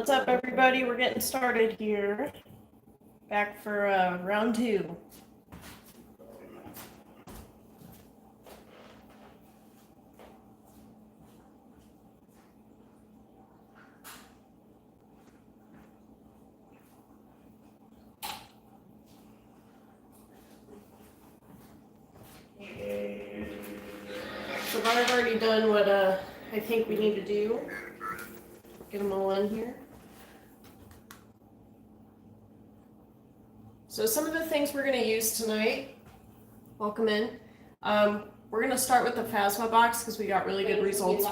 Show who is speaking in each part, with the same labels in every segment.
Speaker 1: What's up, everybody? We're getting started here. Back for round two. So I've already done what I think we need to do. Get them all in here. So some of the things we're going to use tonight, welcome in. We're going to start with the Phasma box because we got really good results.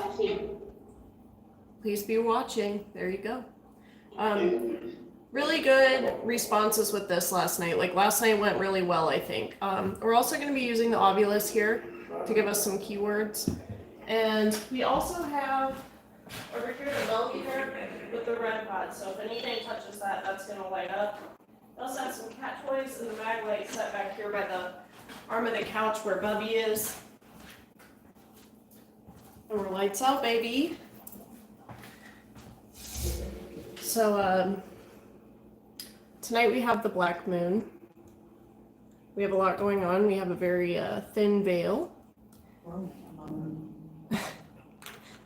Speaker 1: Please be watching. There you go. Really good responses with this last night. Like last night went really well, I think. We're also going to be using the Ovilus here to give us some keywords. And we also have over here the Belvedere with the red pod. So if anything touches that, that's going to light up. We also have some cat toys in the mag light set back here by the arm of the couch where Bubby is. And we're lights out, baby. So tonight we have the Black Moon. We have a lot going on. We have a very thin veil.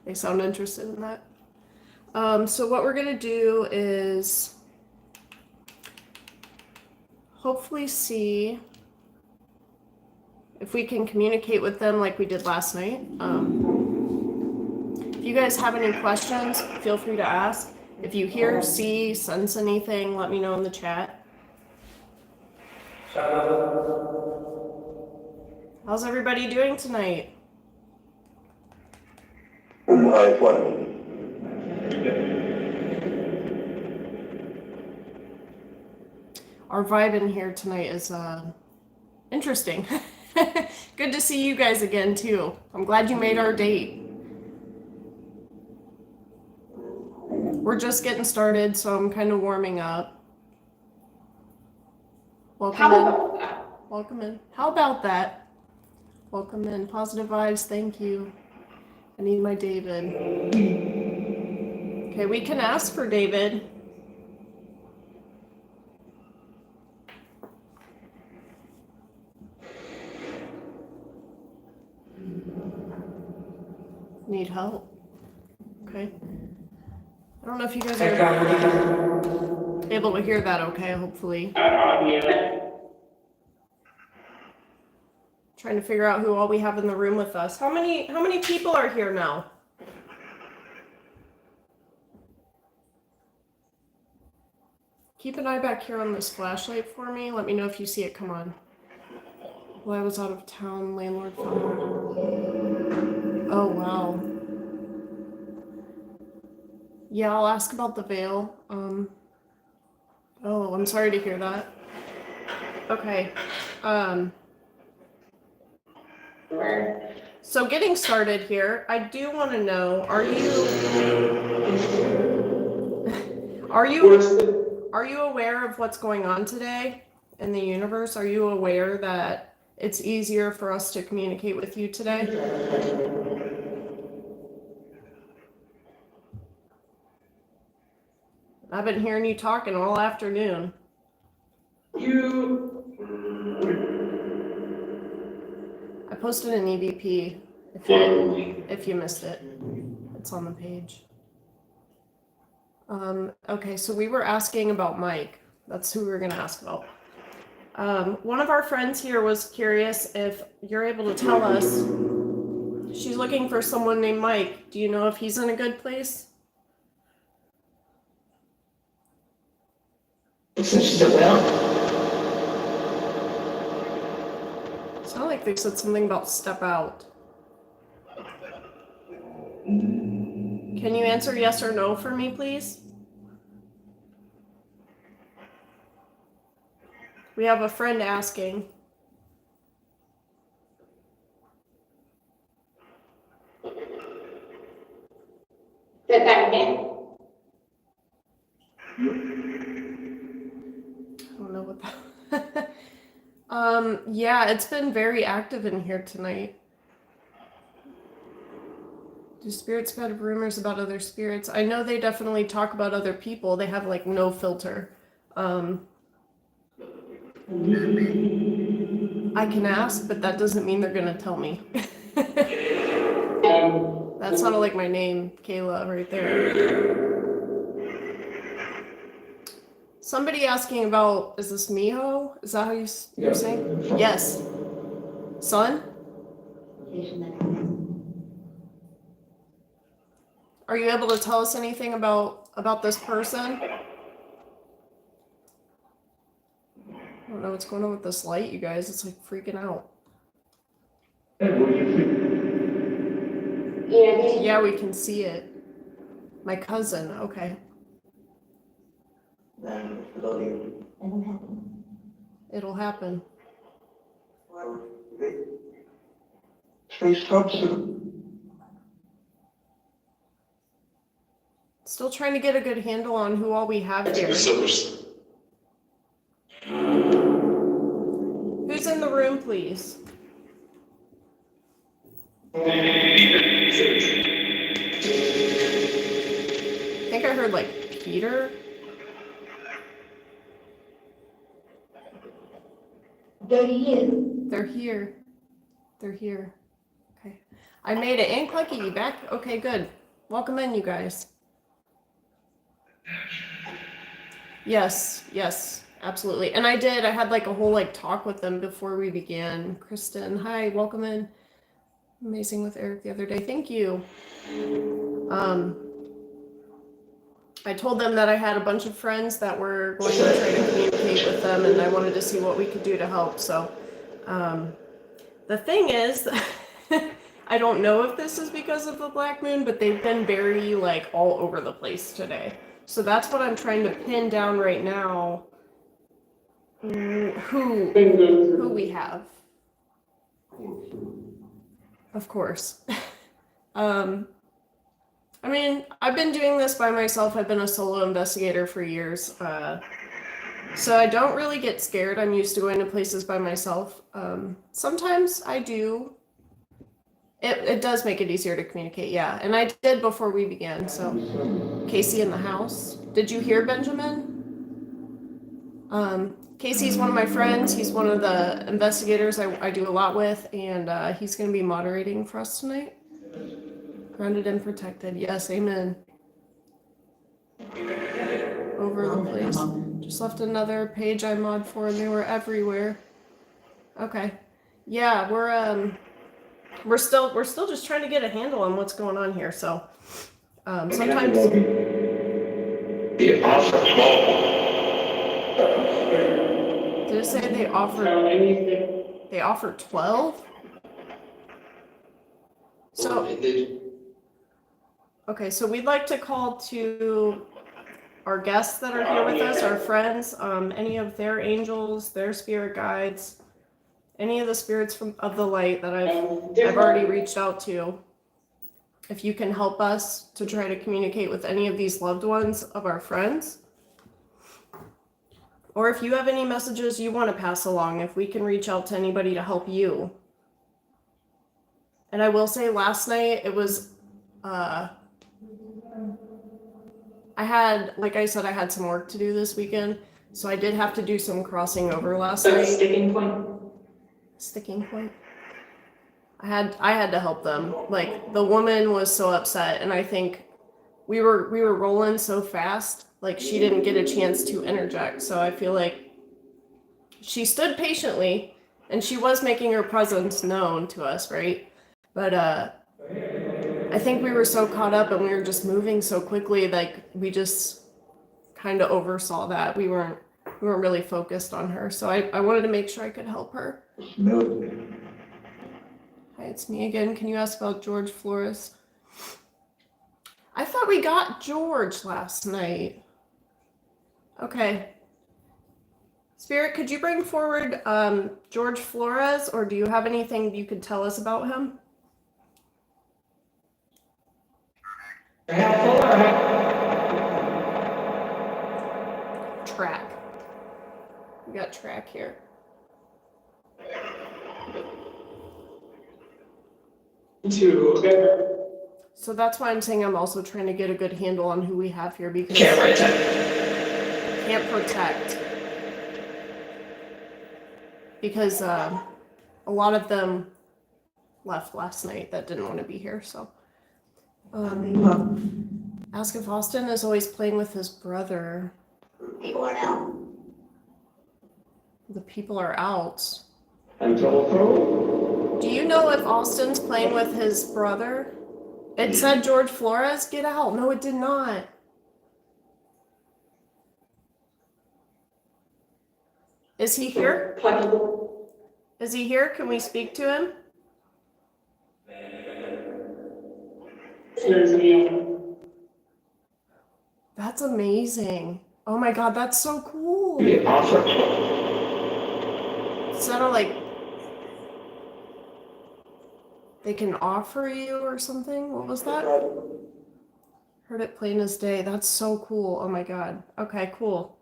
Speaker 1: They sound interested in that. So what we're going to do is hopefully see if we can communicate with them like we did last night. If you guys have any questions, feel free to ask. If you hear, see, sense anything, let me know in the chat. How's everybody doing tonight? Our vibe in here tonight is interesting. Good to see you guys again too. I'm glad you made our date. We're just getting started, so I'm kind of warming up. Welcome in. Welcome in. How about that? Welcome in. Positive vibes. Thank you. I need my David. Okay, we can ask for David. Need help. Okay. I don't know if you guys are able to hear that okay, hopefully. Trying to figure out who all we have in the room with us. How many people are here now? Keep an eye back here on this flashlight for me. Let me know if you see it come on. Well, I was out of town, landlord phone. Oh, wow. Yeah, I'll ask about the veil. Oh, I'm sorry to hear that. Okay. So getting started here, I do want to know, are you aware of what's going on today in the universe? Are you aware that it's easier for us to communicate with you today? I've been hearing you talking all afternoon. I posted an EVP if you missed it. It's on the page. Okay, so we were asking about Mike. That's who we were going to ask about. One of our friends here was curious if you're able to tell us. She's looking for someone named Mike. Do you know if he's in a good place? Sound like they said something about step out. Can you answer yes or no for me, please? We have a friend asking.
Speaker 2: Say that again.
Speaker 1: I don't know what that. Yeah, it's been very active in here tonight. Do spirits spread rumors about other spirits? I know they definitely talk about other people. They have like no filter. I can ask, but that doesn't mean they're gonna tell me. That sounded like my name, Kayla, right there. Somebody asking about, is this Miho? Is that how you're saying? Yes. Son? Are you able to tell us anything about this person? I don't know what's going on with this light, you guys. It's like freaking out. Yeah, we can see it. My cousin, okay. It'll happen. Still trying to get a good handle on who all we have here. Who's in the room, please? I think I heard like Peter. They're here. They're here. Okay. I made it. And Clucky, you back? Okay, good. Welcome in, you guys. Yes, absolutely. And I had like a whole like talk with them before we began. Kristen, hi, welcome in. Amazing with Eric the other day. Thank you. I told them that I had a bunch of friends that were going to try to communicate with them, and I wanted to see what we could do to help. So the thing is, I don't know if this is because of the Black Moon, but they've been very like all over the place today. So that's what I'm trying to pin down right now. Who we have. Of course. I mean, I've been doing this by myself. I've been a solo investigator for years. So I don't really get scared. I'm used to going to places by myself. Sometimes I do. It does make it easier to communicate, yeah. And I did before we began, so. Casey in the house. Did you hear Benjamin? Casey's one of my friends. He's one of the investigators I do a lot with, and he's going to be moderating for us tonight. Grounded and protected. Yes, amen. Over the place. Just left another page I mod for, and they were everywhere. Okay. Yeah, we're still just trying to get a handle on what's going on here. So sometimes. Did it say they offered 12? So okay, so we'd like to call to our guests that are here with us, our friends, any of their angels, their spirit guides, any of the spirits of the light that I've already reached out to. If you can help us to try to communicate with any of these loved ones of our friends, or if you have any messages you want to pass along, if we can reach out to anybody to help you. And I will say last night it was, like I said, I had some work to do this weekend. So I did have to do some crossing over last night.
Speaker 2: Sticking point.
Speaker 1: I had to help them. Like the woman was so upset, and I think we were rolling so fast, like she didn't get a chance to interject. So I feel like she stood patiently, and she was making her presence known to us, right? But I think we were so caught up and we were just moving so quickly, like we just kind of oversaw that. We weren't really focused on her. So I wanted to make sure I could help her. Hi, it's me again. Can you ask about George Flores? I thought we got George last night. Okay. Spirit, could you bring forward George Flores, or do you have anything you could tell us about him? Track. We got track here.
Speaker 2: Okay.
Speaker 1: So that's why I'm saying I'm also trying to get a good handle on who we have here because
Speaker 3: Can't protect.
Speaker 1: can't protect. Because a lot of them left last night that didn't want to be here. So ask if Austin is always playing with his brother.
Speaker 2: People are out.
Speaker 1: The people are out.
Speaker 3: Until
Speaker 1: Do you know if Austin's playing with his brother? It said George Flores, get out. No, it did not. Is he here? Is he here? Can we speak to him? That's amazing. Oh my god, that's so cool.
Speaker 3: the offer.
Speaker 1: It sounded like they can offer you or something. What was that? Heard it plain as day. That's so cool. Oh my god. Okay, cool.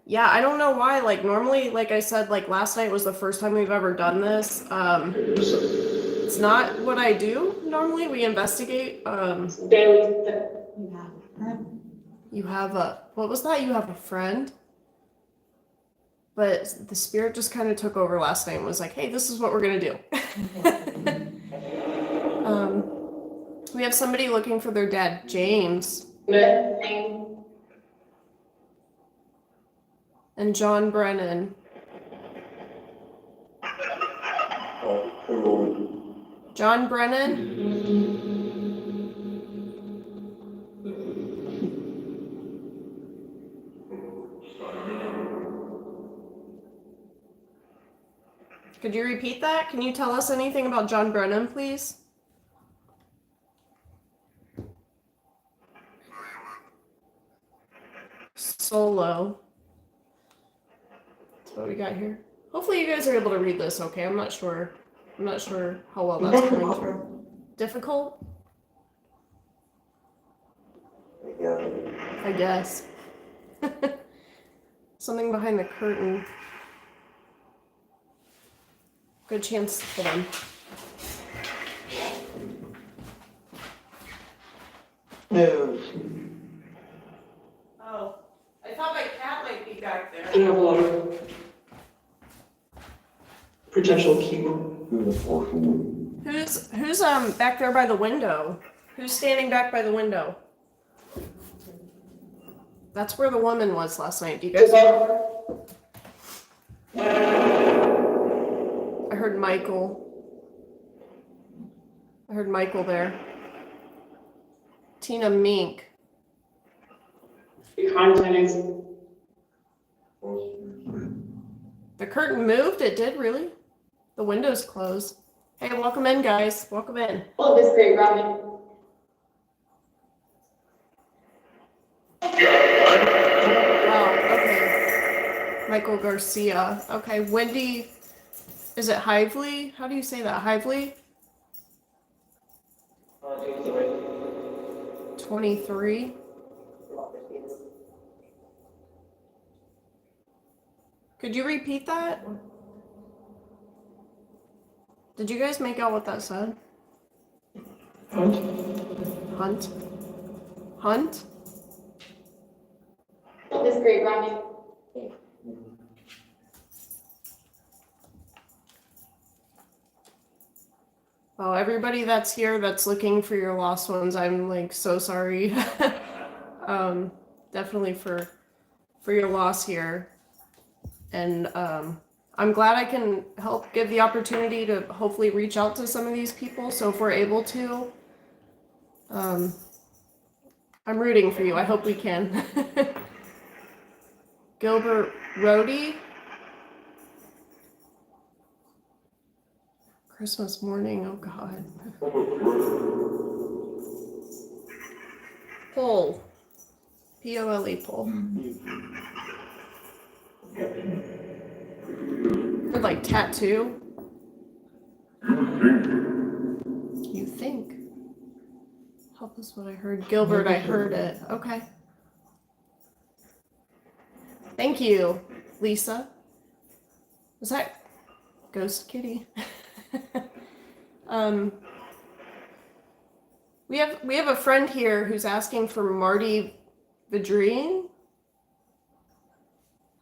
Speaker 1: Yeah, I don't know why. Like normally, like I said, like last night was the first time we've ever done this. It's not what I do normally. We investigate. You have a, what was that? You have a friend? But the spirit just kind of took over last night and was like, hey, this is what we're going to do. We have somebody looking for their dad, James. And John Brennan. John Brennan? Could you repeat that? Can you tell us anything about John Brennan, please? Solo. That's what we got here. Hopefully you guys are able to read this okay. I'm not sure how well that's coming through. Difficult? I guess. Something behind the curtain. Good chance for them.
Speaker 3: News.
Speaker 1: Oh, I thought my cat might be back there.
Speaker 3: You have a lot of potential keyword.
Speaker 1: Who's back there by the window? Who's standing back by the window? That's where the woman was last night. Do you guys know? I heard Michael. I heard Michael there. Tina Mink.
Speaker 3: The content is
Speaker 1: The curtain moved? It did, really? The window's closed. Hey, welcome in, guys. Welcome in.
Speaker 2: Oh, this great ramen.
Speaker 1: Wow, okay. Michael Garcia. Okay, Wendy. Is it Hively? How do you say that? Hively? 23. Could you repeat that? Did you guys make out what that said? Hunt? Hunt?
Speaker 2: Oh, this great ramen.
Speaker 1: Oh, everybody that's here that's looking for your lost ones, I'm like so sorry. Definitely for your loss here. And I'm glad I can help give the opportunity to hopefully reach out to some of these people. So if we're able to, I'm rooting for you. I hope we can. Gilbert Rohde. Christmas morning, oh God. Pole. P-O-L-E, pole. Good, like tattoo. You think? Help us what I heard. Gilbert, I heard it. Okay. Thank you, Lisa. Was that Ghost Kitty? We have a friend here who's asking for Marty Vidrine.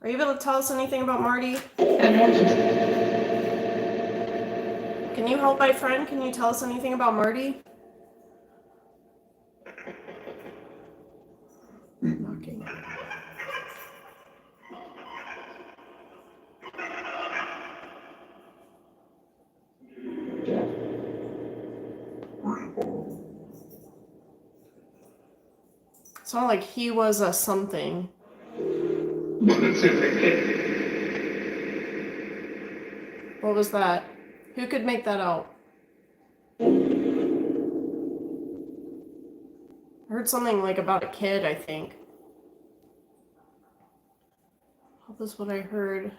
Speaker 1: Are you able to tell us anything about Marty? Can you help my friend? Can you tell us anything about Marty? Knocking. Sounded like he was a something. What was that? Who could make that out? I heard something like about a kid, I think. That was what I heard.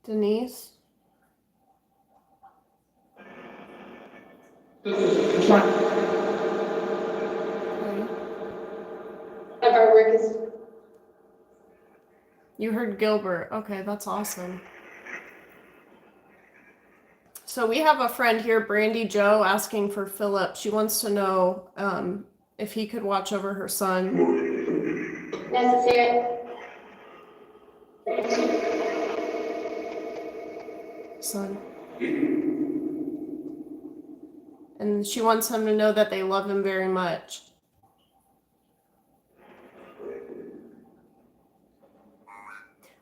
Speaker 1: Denise? Okay.
Speaker 2: Of our work is
Speaker 1: You heard Gilbert. Okay, that's awesome. So we have a friend here, Brandy Joe, asking for Philip. She wants to know if he could watch over her son.
Speaker 2: necessary.
Speaker 1: And she wants him to know that they love him very much.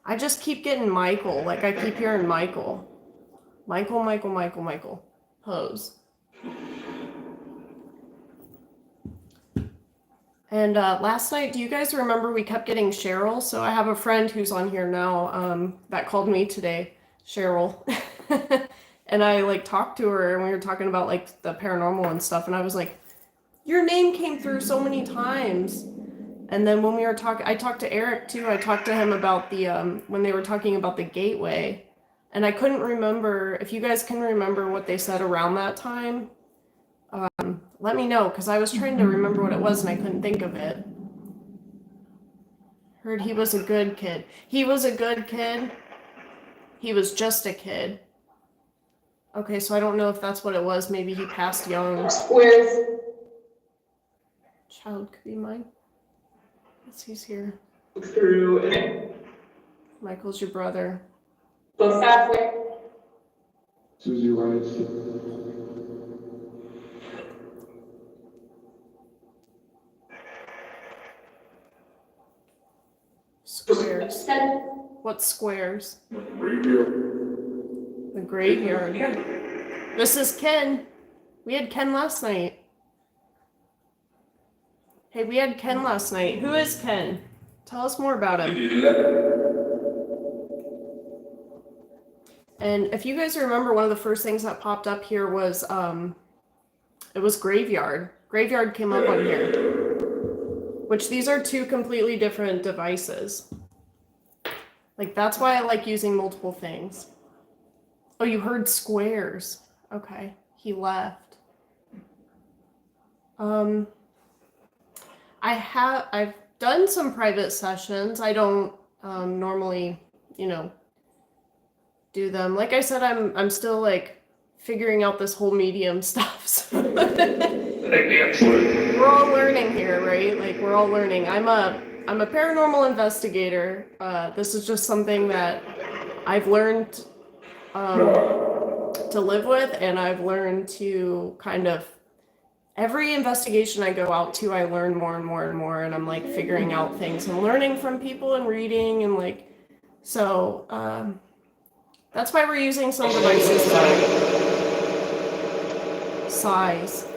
Speaker 1: I just keep getting Michael. Like, I keep hearing Michael. Michael. Pose. And last night, do you guys remember we kept getting Cheryl? So I have a friend who's on here now that called me today, Cheryl. And I like talked to her and we were talking about like the paranormal and stuff. And I was like, your name came through so many times. And then when we were talking, I talked to Eric too. I talked to him about the, when they were talking about the gateway. And I couldn't remember, if you guys can remember what they said around that time, let me know, because I was trying to remember what it was and I couldn't think of it. Heard he was a good kid. He was a good kid. He was just a kid. Okay, so I don't know if that's what it was. Maybe he passed young.
Speaker 2: Squares.
Speaker 1: Child could be mine. Yes, he's here.
Speaker 3: Through and
Speaker 1: Michael's your brother.
Speaker 2: Both sides where
Speaker 4: Susie writes.
Speaker 1: Squares.
Speaker 2: said
Speaker 1: What squares?
Speaker 4: Graveyard.
Speaker 1: The graveyard. This is Ken. We had Ken last night. Hey, we had Ken last night. Who is Ken? Tell us more about him. And if you guys remember, one of the first things that popped up here was it was Graveyard. Graveyard came up on here. Which these are two completely different devices. Like, that's why I like using multiple things. Oh, you heard squares. Okay, he left. I've done some private sessions. I don't normally, do them. Like I said, I'm still like figuring out this whole medium stuff. So we're all learning here, right? Like, we're all learning. I'm a paranormal investigator. This is just something that I've learned to live with, and I've learned to kind of, every investigation I go out to, I learn more and more and more, and I'm like figuring out things and learning from people and reading and like, so that's why we're using some devices size.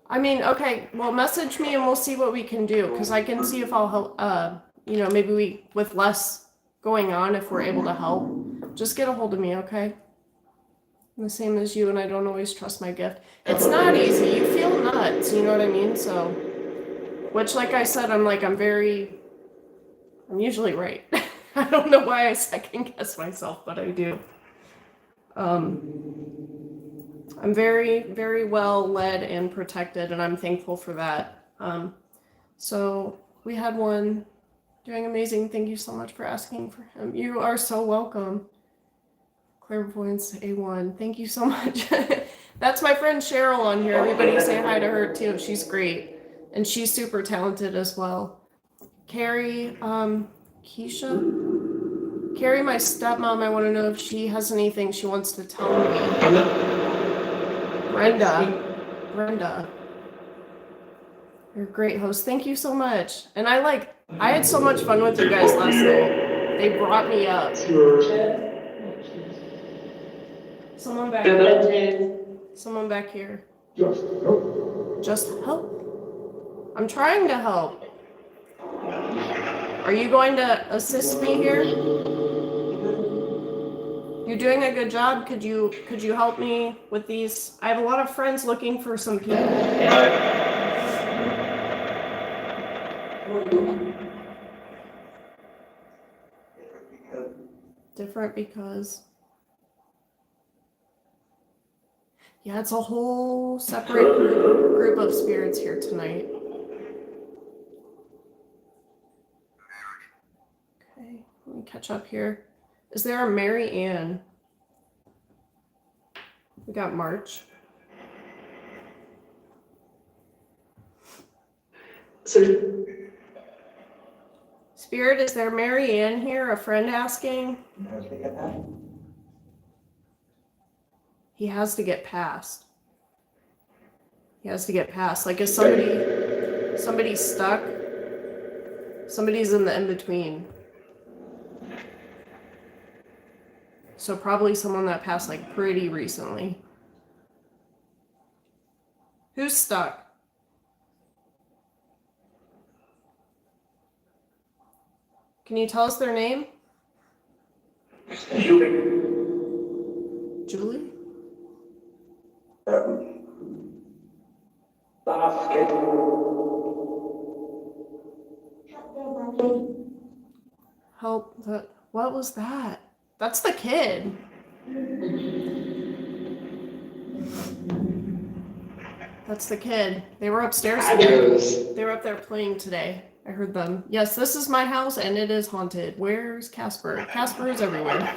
Speaker 1: I mean, okay, well, message me and we'll see what we can do, because I can see if I'll help, maybe we, with less going on, if we're able to help. Just get a hold of me, okay? I'm the same as you, and I don't always trust my gift. It's not easy. You feel nuts, you know what I mean? So, which, like I said, I'm usually right. I don't know why I second guess myself, but I do. I'm very, very well led and protected, and I'm thankful for that. So we had one doing amazing. Thank you so much for asking for him. You are so welcome. Clairvoyance A1. Thank you so much. That's my friend Cheryl on here. Everybody say hi to her too. She's great. And she's super talented as well. Carrie, Keisha? Carrie, my stepmom, I want to know if she has anything she wants to tell me. Brenda. You're a great host. Thank you so much. And I had so much fun with you guys last night. They brought me up. Someone back here. Someone back here.
Speaker 4: Just help.
Speaker 1: Just help. I'm trying to help. Are you going to assist me here? You're doing a good job. Could you help me with these? I have a lot of friends looking for some people. Different because. Yeah, it's a whole separate group of spirits here tonight. Okay, let me catch up here. Is there a Mary Ann? We got March. Spirit, is there Mary Ann here? A friend asking? He has to get past. He has to get past. Like, is somebody stuck? Somebody's in the in-between. So probably someone that passed like pretty recently. Who's stuck? Can you tell us their name? Julie? Help. What was that? That's the kid. That's the kid. They were upstairs today. They were up there playing today. I heard them. Yes, this is my house and it is haunted. Where's Casper? Casper is everywhere.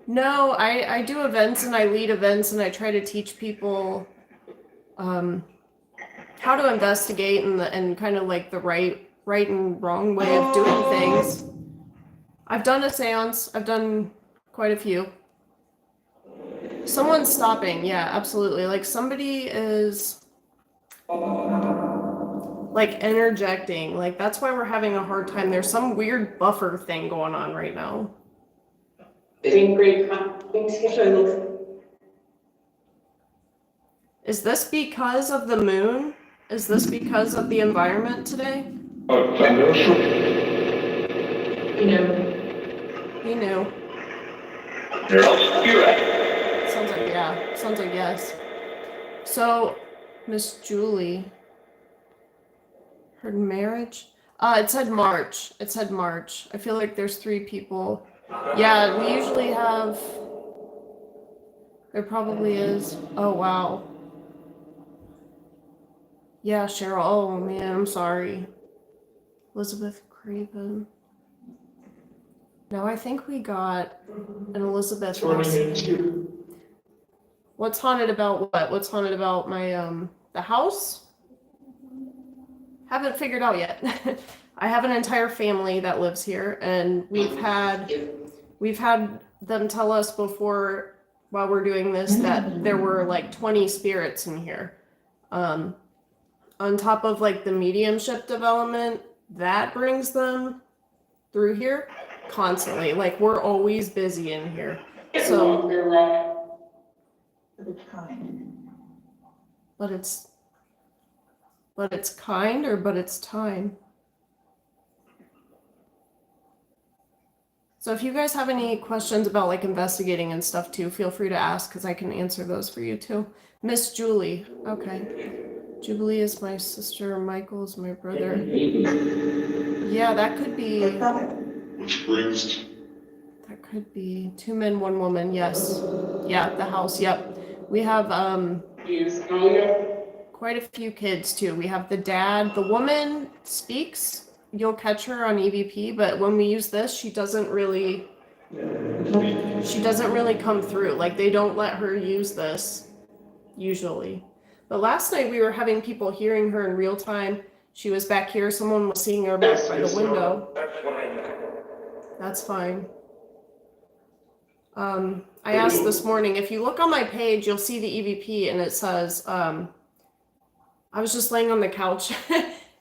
Speaker 1: No, I do events and I lead events and I try to teach people how to investigate and kind of like the right and wrong way of doing things. I've done a seance. I've done quite a few. Someone's stopping. Yeah, absolutely. Like somebody is like interjecting. Like that's why we're having a hard time. There's some weird buffer thing going on right now. Is this because of the moon? Is this because of the environment today? He knew. Sounds like yes. So, Miss Julie, her marriage? It said March. I feel like there's 3 people. Yeah, we usually have. There probably is. Oh wow. Yeah, Cheryl. Oh man, I'm sorry. Elizabeth Craven. No, I think we got an Elizabeth. What's haunted about what? What's haunted about my the house? Haven't figured out yet. I have an entire family that lives here, and we've had them tell us before while we're doing this that there were like 20 spirits in here. On top of like the mediumship development that brings them through here constantly. Like we're always busy in here. So but it's kind or but it's time. So if you guys have any questions about like investigating and stuff too, feel free to ask because I can answer those for you too. Miss Julie. Okay. Jubilee is my sister. Michael is my brother. Yeah, that could be.
Speaker 4: Which brings.
Speaker 1: That could be 2 men, 1 woman. Yes. Yeah, the house. Yep. We have quite a few kids too. We have the dad. The woman speaks. You'll catch her on EVP, but when we use this, she doesn't really She doesn't really come through. Like, they don't let her use this, usually. But last night we were having people hearing her in real time. She was back here. Someone was seeing her back by the window. That's fine. I asked this morning, if you look on my page, you'll see the EVP and it says, I was just laying on the couch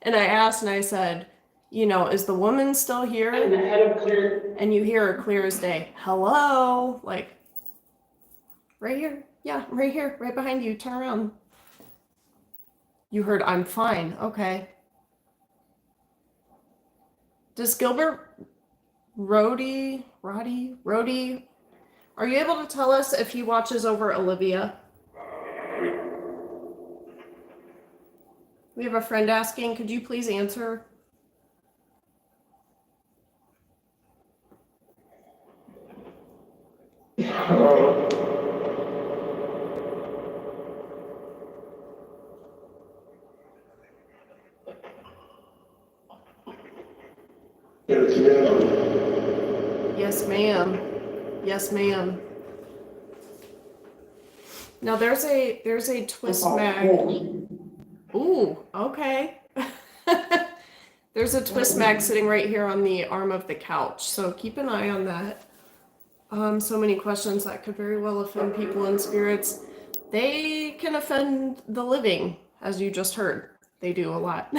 Speaker 1: and I asked and I said, you know, is the woman still here?
Speaker 2: And the head of clear.
Speaker 1: And you hear her clear as day. Hello? Like, right here. Yeah, right here, right behind you. Turn around. You heard, I'm fine. Okay. Does Gilbert Rhodey, are you able to tell us if he watches over Olivia? We have a friend asking, could you please answer? Yes, ma'am. Yes, ma'am. Now there's a twist mag. Ooh, okay. There's a twist mag sitting right here on the arm of the couch, so keep an eye on that. So many questions that could very well offend people and spirits. They can offend the living, as you just heard. They do a lot.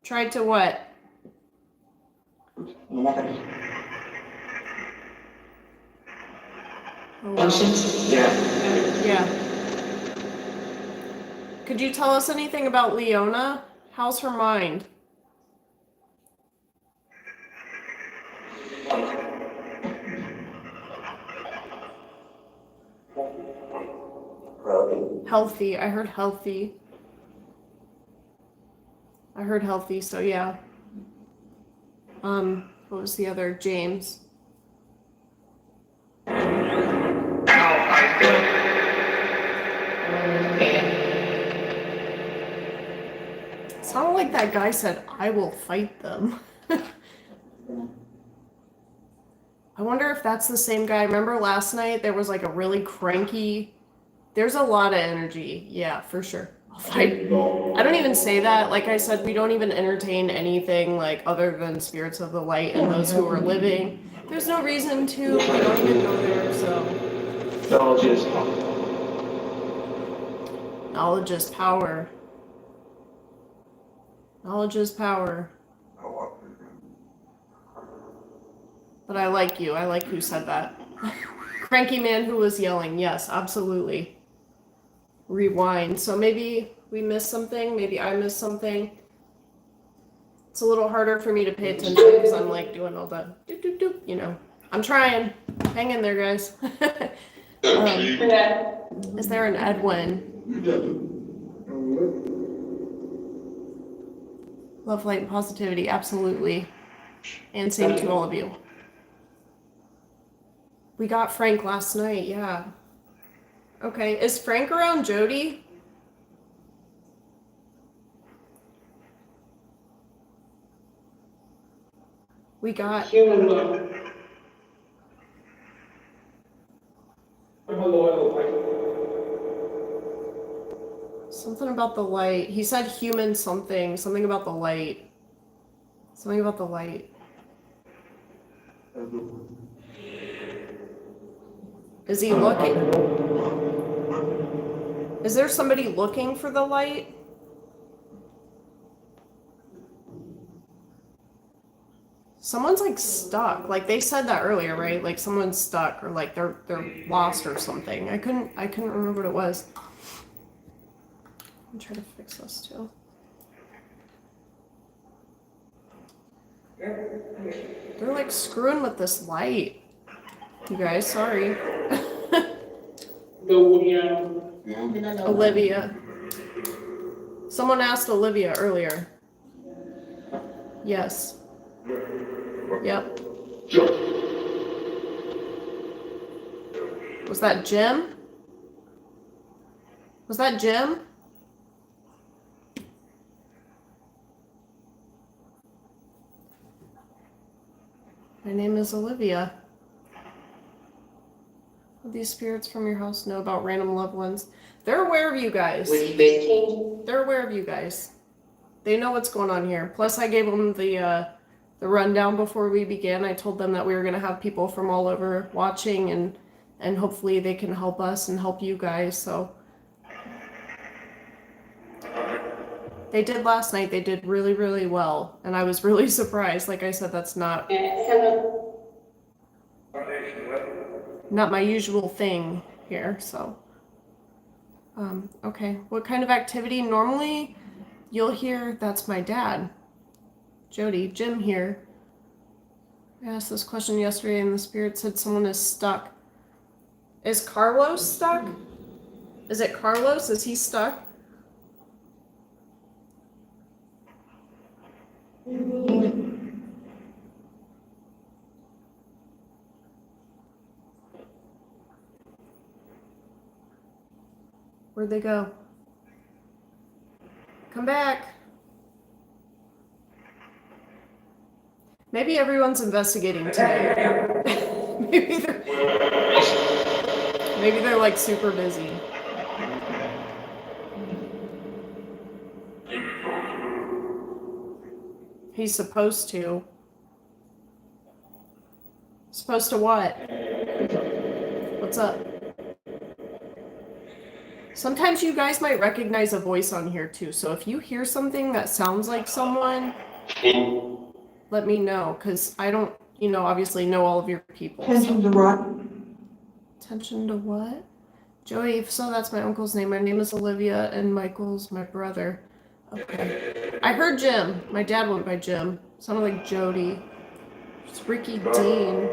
Speaker 1: Tried to what? Oh, wow. Yeah. Could you tell us anything about Leona? How's her mind? Healthy. I heard healthy. So yeah. What was the other? James. Sounded like that guy said, I will fight them. I wonder if that's the same guy. Remember last night there was like a really cranky, there's a lot of energy. Yeah, for sure. I don't even say that. Like I said, we don't even entertain anything like other than spirits of the light and those who are living. There's no reason to. We don't even go there, so. Knowledge is power. Knowledge is power. But I like you. I like who said that. Cranky man who was yelling. Yes, absolutely. Rewind. So maybe we missed something. Maybe I missed something. It's a little harder for me to pay attention because I'm like doing all the doop doop doop. You know, I'm trying. Hang in there, guys. Is there an Edwin? Love, light, and positivity. Absolutely. And same to all of you. We got Frank last night. Yeah. Okay, is Frank around Jody? We got
Speaker 2: Human love.
Speaker 1: something about the light. He said human something about the light. Something about the light. Is he looking? Is there somebody looking for the light? Someone's like stuck. Like they said that earlier, right? Like someone's stuck or like they're lost or something. I couldn't remember what it was. I'm trying to fix this too. They're like screwing with this light. You guys, sorry. Olivia. Someone asked Olivia earlier. Yes. Yep. Was that Jim? Was that Jim? My name is Olivia. What do these spirits from your house know about random loved ones? They're aware of you guys.
Speaker 3: Which base king?
Speaker 1: They're aware of you guys. They know what's going on here. Plus, I gave them the rundown before we began. I told them that we were going to have people from all over watching, and hopefully they can help us and help you guys. So they did last night. They did really, really well, and I was really surprised. Like I said, that's not my usual thing here. So, okay. What kind of activity? Normally, you'll hear that's my dad, Jody. Jim here. I asked this question yesterday, and the spirit said someone is stuck. Is Carlos stuck? Is it Carlos? Is he stuck? Where'd they go? Come back. Maybe everyone's investigating today. maybe they're like super busy. He's supposed to. Supposed to what? What's up? Sometimes you guys might recognize a voice on here too. So if you hear something that sounds like someone, let me know, because I don't, obviously know all of your people.
Speaker 3: Attention to what?
Speaker 1: Attention to what? Joey, so that's my uncle's name. My name is Olivia, and Michael's my brother. Okay. I heard Jim. My dad went by Jim. Sounded like Jody. It's Ricky Dean.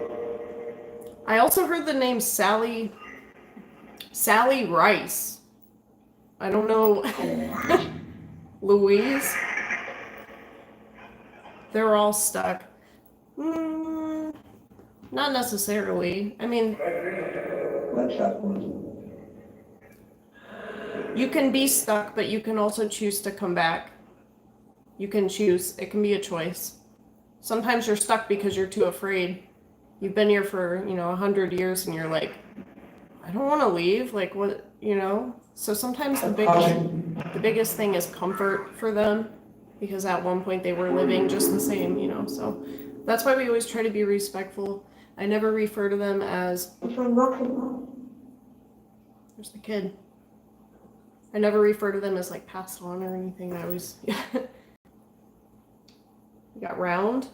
Speaker 1: I also heard the name Sally Rice. I don't know. Louise. They're all stuck. Not necessarily. I mean, you can be stuck, but you can also choose to come back. You can choose. It can be a choice. Sometimes you're stuck because you're too afraid. You've been here for, 100 years and you're like, I don't want to leave. Like, what, So sometimes the biggest thing is comfort for them, because at one point they were living just the same, So that's why we always try to be respectful. I never refer to them as... There's the kid. I never refer to them as like passed on or anything. I always... You got round?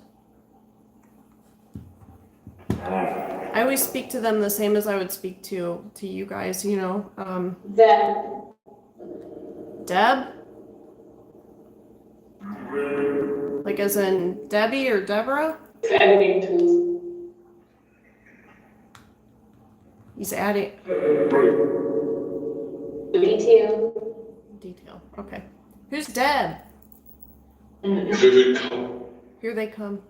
Speaker 1: I always speak to them the same as I would speak to you guys, Deb? Like as in Debbie or Deborah?
Speaker 2: Editing tools.
Speaker 1: He's adding... Detail. Okay. Who's Deb? Here they come.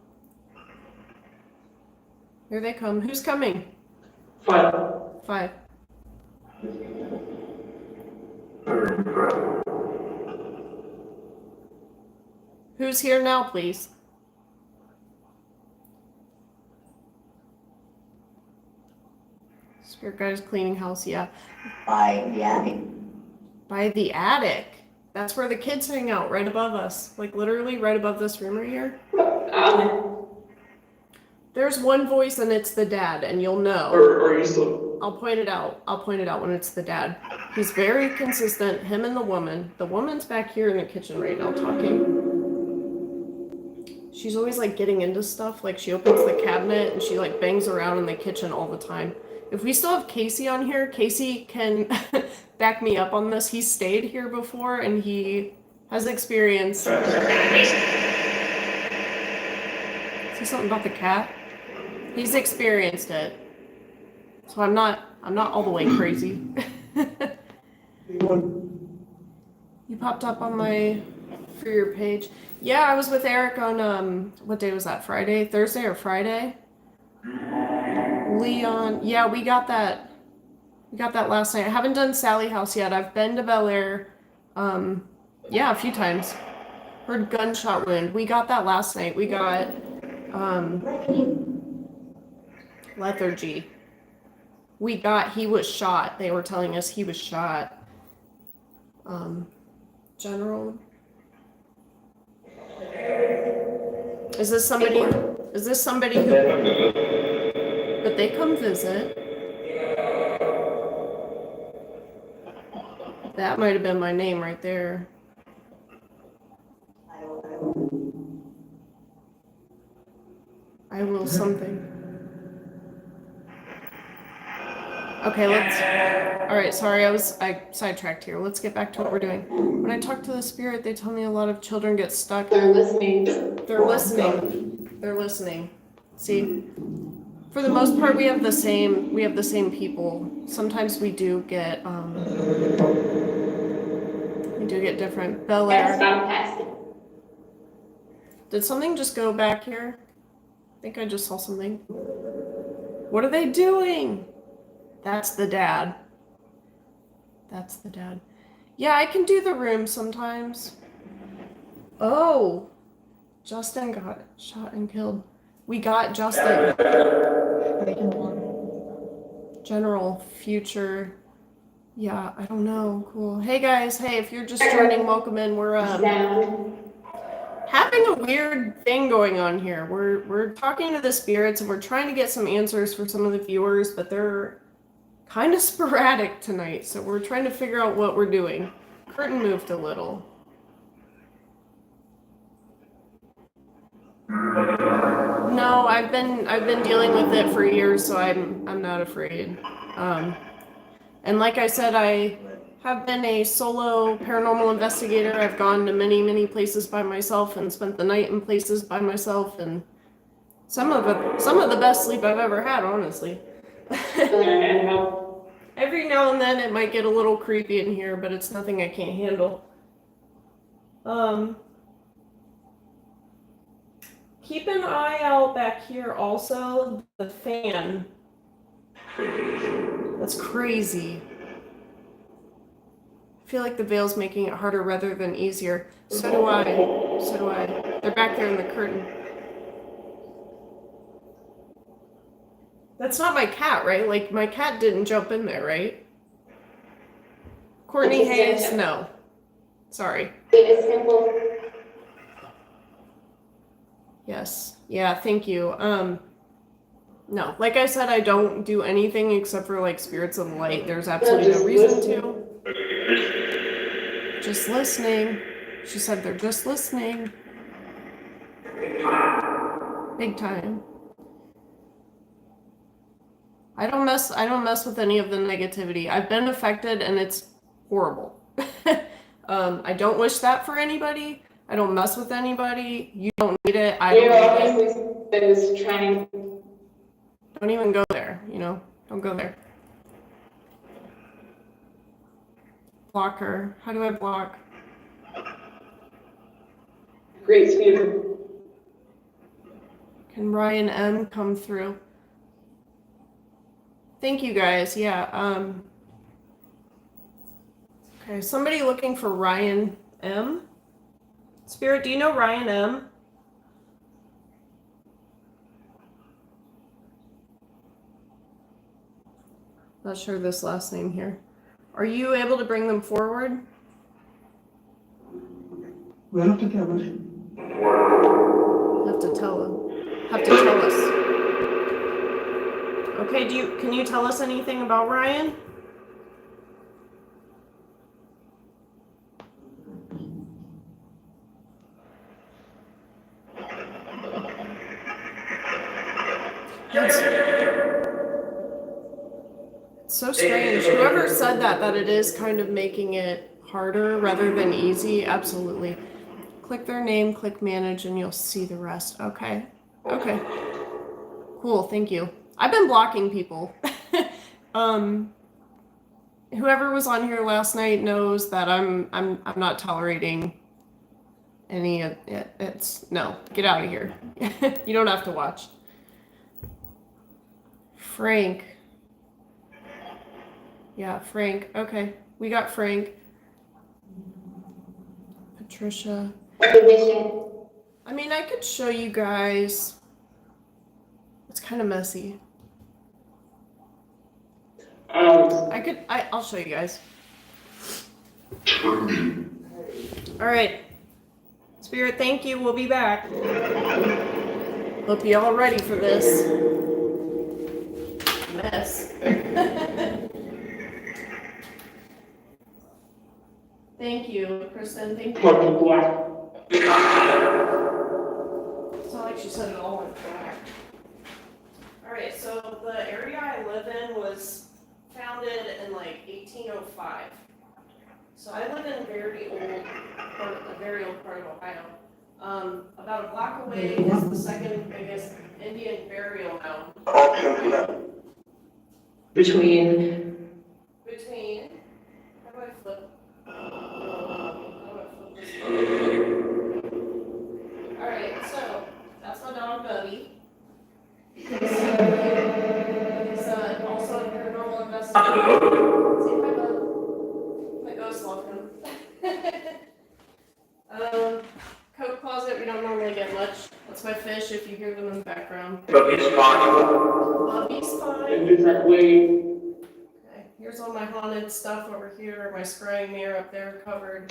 Speaker 1: Here they come. Who's coming? 5. Who's here now, please? Spirit guide is cleaning house, yeah.
Speaker 3: By the attic.
Speaker 1: By the attic. That's where the kids hang out, right above us. Like literally right above this room right here. There's one voice and it's the dad, and you'll know.
Speaker 3: Or are you still?
Speaker 1: I'll point it out when it's the dad. He's very consistent, him and the woman. The woman's back here in the kitchen right now talking. She's always like getting into stuff. Like she opens the cabinet and she like bangs around in the kitchen all the time. If we still have Casey on here, Casey can back me up on this. He stayed here before and he has experience. See something about the cat? He's experienced it. So I'm not all the way crazy. You popped up on for your page. Yeah, I was with Eric on what day was that? Friday? Thursday or Friday? Leon. Yeah, we got that last night. I haven't done Sally House yet. I've been to Bel Air a few times. Heard gunshot wound. We got that last night. We got lethargy. He was shot. They were telling us he was shot. General. Is this somebody who, but they come visit? That might have been my name right there. I will something. Okay, alright, sorry, I sidetracked here. Let's get back to what we're doing. When I talk to the spirit, they tell me a lot of children get stuck.
Speaker 2: They're listening.
Speaker 1: They're listening. See? For the most part, we have the same people. Sometimes we do get different. Bel
Speaker 2: That's
Speaker 1: Air.
Speaker 2: fantastic.
Speaker 1: Did something just go back here? I think I just saw something. What are they doing? That's the dad. Yeah, I can do the room sometimes. Oh, Justin got shot and killed. We got Justin. General, future. Yeah, I don't know. Cool. Hey guys, if you're just joining, welcome in. We're
Speaker 2: Down.
Speaker 1: having a weird thing going on here. We're talking to the spirits and we're trying to get some answers for some of the viewers, but they're kind of sporadic tonight, so we're trying to figure out what we're doing. Curtain moved a little. No, I've been dealing with it for years, so I'm not afraid. And like I said, I have been a solo paranormal investigator. I've gone to many places by myself and spent the night in places by myself, and some of the best sleep I've ever had, honestly. Every now and then it might get a little creepy in here, but it's nothing I can't handle. Keep an eye out back here also, the fan. That's crazy. I feel like the veil's making it harder rather than easier. So do I. They're back there in the curtain. That's not my cat, right? Like, my cat didn't jump in there, right? Courtney Hayes, no. Sorry.
Speaker 2: It is simple.
Speaker 1: Yes. Yeah, thank you. No, like I said, I don't do anything except for, like, spirits of light. There's absolutely no reason to. Just listening. She said they're just listening. Big time. I don't mess with any of the negativity. I've been affected and it's horrible. I don't wish that for anybody. I don't mess with anybody. You don't need it. I don't need it.
Speaker 2: Those trying.
Speaker 1: Don't even go there, Don't go there. Block her. How do I block?
Speaker 2: Great spirit.
Speaker 1: Can Ryan M come through? Thank you guys. Yeah. Okay, somebody looking for Ryan M. Spirit, do you know Ryan M? Not sure this last name here. Are you able to bring them forward?
Speaker 3: Have to tell us.
Speaker 1: Have to tell us. Okay, can you tell us anything about Ryan? It's so strange. Whoever said that it is kind of making it harder rather than easy, absolutely. Click their name, click manage, and you'll see the rest. Okay. Cool, thank you. I've been blocking people. Whoever was on here last night knows that I'm not tolerating any of it. No, get out of here. You don't have to watch. Frank. Yeah, Frank. Okay, we got Frank. Patricia. I mean, I could show you guys. It's kind of messy. I'll show you guys.
Speaker 4: turning.
Speaker 1: All right. Spirit, thank you. We'll be back. Hope you all ready for this mess. Thank you, Kristen. Thank you. It's not like she said it all in black. All right, so the area I live in was founded in like 1805. So I live in a very old part of Ohio. About a block away is the second biggest Indian burial mound.
Speaker 2: Between.
Speaker 1: How do I flip? This? All right, so that's my dog Bubby. He's also a paranormal investigator. Say hi, Bub. My ghost loved him. Coat closet, we don't normally get much. That's my fish if you hear them in the background. Bubby's fine.
Speaker 2: In different way.
Speaker 1: Okay, here's all my haunted stuff over here. My scrying mirror up there covered.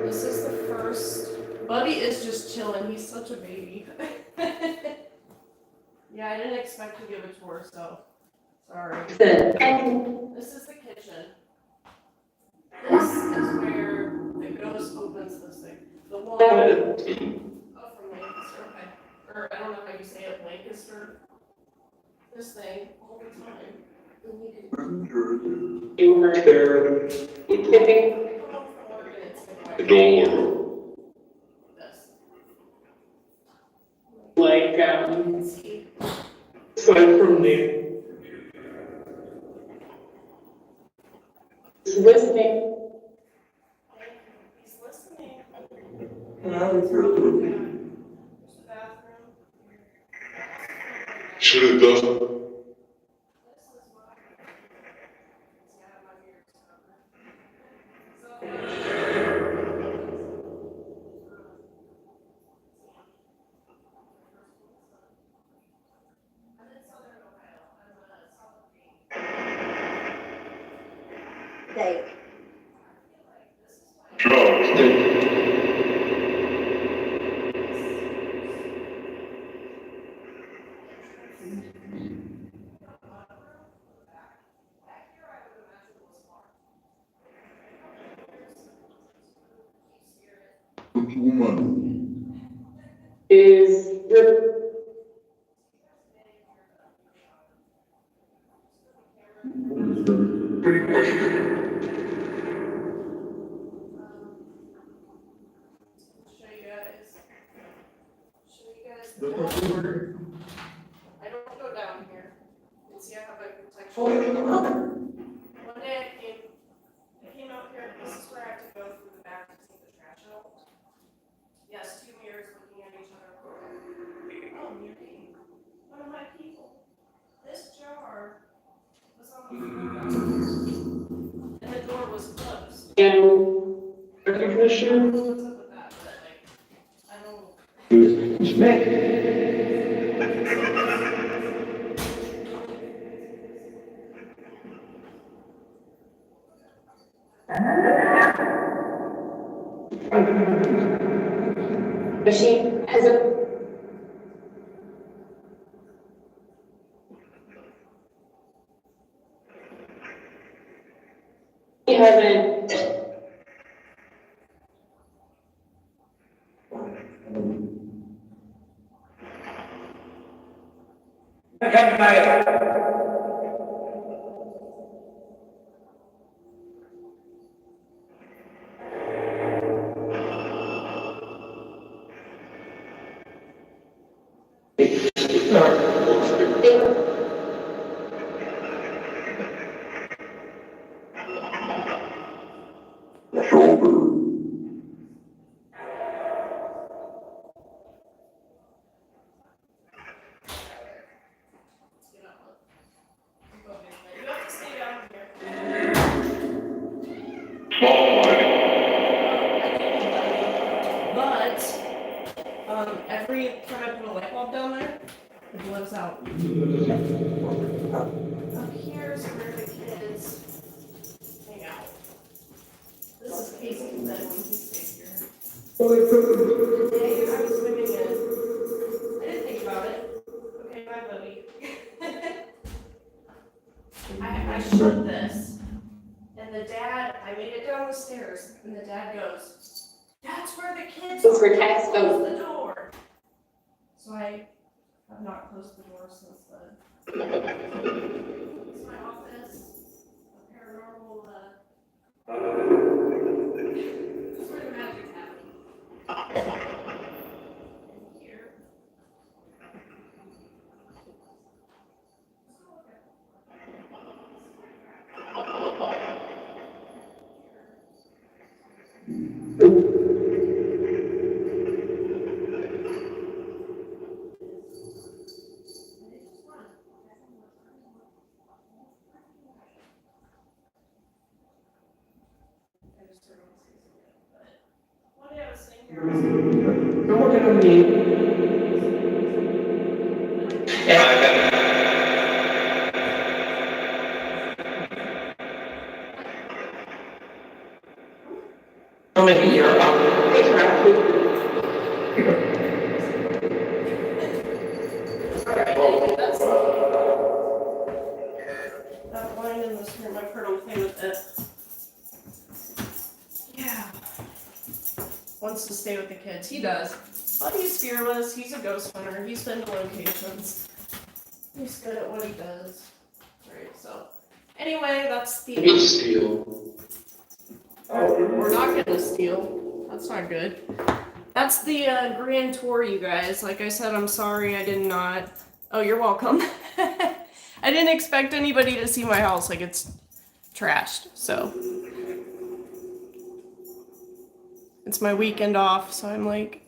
Speaker 1: This is the first. Bubby is just chilling. He's such a baby. Yeah, I didn't expect to give a tour, so sorry. This is the kitchen. This is where the ghost opens this thing. The wall. Oh, from Lancaster. Okay. Or I don't know how you say it, Lancaster. This thing all the time.
Speaker 2: You were there.
Speaker 4: The dollar.
Speaker 1: This.
Speaker 2: Like,
Speaker 1: You can see.
Speaker 2: aside from there. He's listening.
Speaker 1: He's listening.
Speaker 3: Yeah,
Speaker 1: There's the bathroom.
Speaker 4: Should have done.
Speaker 1: This is what see, I have my mirrors covered. I'm in Southern Ohio. I'm a South Maine.
Speaker 5: Dave.
Speaker 1: This is my back here. I would imagine was far.
Speaker 4: Woman.
Speaker 2: Is your
Speaker 1: Show you guys the dashboard. I don't go down here. You can see I have a protection. One day I came out here. This is where I have to go through the back to take the trash out. Yes, two mirrors looking at each other. Oh, Miri, one of my people. This jar was on the floor. And the door was closed.
Speaker 2: recognition?
Speaker 1: What's up with that? But like, I don't.
Speaker 2: Machine has a. We haven't.
Speaker 1: You have to stay down here. But every time I put a light bulb down there, It lives out. Up here's where the kids hang out. This is Casey's bed when he stays here. Today I was swimming in. I didn't think about it. Okay, bye, buddy. I showed this, and the dad, I made it down the stairs, and the dad goes, "That's where the kids
Speaker 2: That's where cats go."
Speaker 1: Close the door. So I have not closed the door since then. It's my office. A paranormal, that's where the magic happens. In here. One day I was sitting here.
Speaker 2: I'm working on me. Oh, maybe you're
Speaker 1: Alright, that's that line in this room. I've heard him play with it. Yeah. Wants to stay with the kids. He does. But he's fearless. He's a ghost hunter. He's been to locations. He's good at what he does. Right, so. Anyway, that's the.
Speaker 4: Steal.
Speaker 1: We're not gonna steal. That's not good. That's the grand tour, you guys. Like I said, I'm sorry I did not. Oh, you're welcome. I didn't expect anybody to see my house. Like, it's trashed, so. It's my weekend off, so I'm like,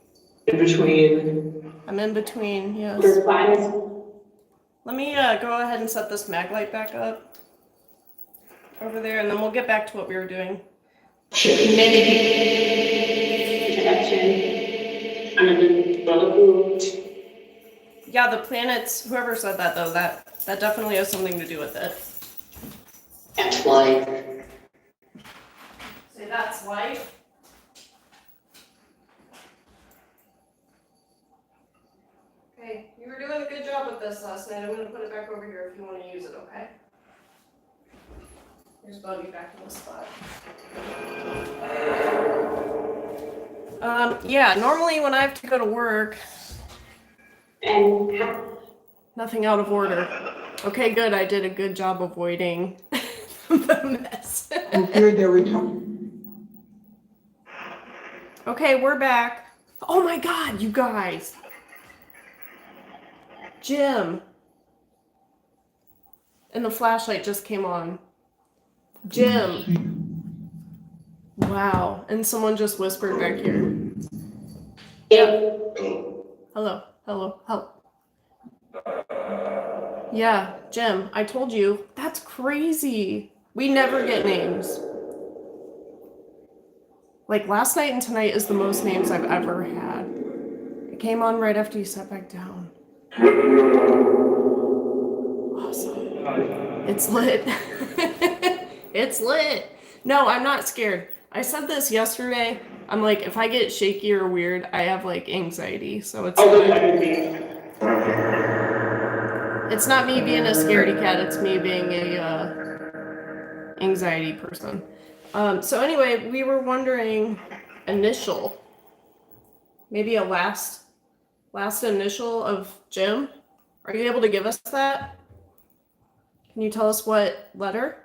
Speaker 2: in between.
Speaker 1: I'm in between, yes.
Speaker 2: There's plans.
Speaker 1: Let me go ahead and set this mag light back up over there, and then we'll get back to what we were doing.
Speaker 2: Introduction. Under Brotherhood.
Speaker 1: Yeah, the planets, whoever said that though, that definitely has something to do with it.
Speaker 2: That's why.
Speaker 1: Say that's life. Okay, you were doing a good job with this last night. I'm gonna put it back over here if you want to use it, okay? Here's Buggy back in the spot. Yeah, normally when I have to go to work,
Speaker 2: And
Speaker 1: nothing out of order. Okay, good. I did a good job avoiding the mess.
Speaker 3: Okay, there we go.
Speaker 1: Okay, we're back. Oh my God, you guys. Jim. And the flashlight just came on. Jim. Wow. And someone just whispered back here.
Speaker 2: yeah.
Speaker 1: Hello. Hello. Hello. Yeah, Jim, I told you. That's crazy. We never get names. Like last night and tonight is the most names I've ever had. It came on right after you sat back down. Awesome. It's lit. It's lit. No, I'm not scared. I said this yesterday. I'm like, if I get shaky or weird, I have like anxiety. So it's it's not me being a scaredy cat. It's me being a anxiety person. So anyway, we were wondering initial, maybe a last initial of Jim. Are you able to give us that? Can you tell us what letter?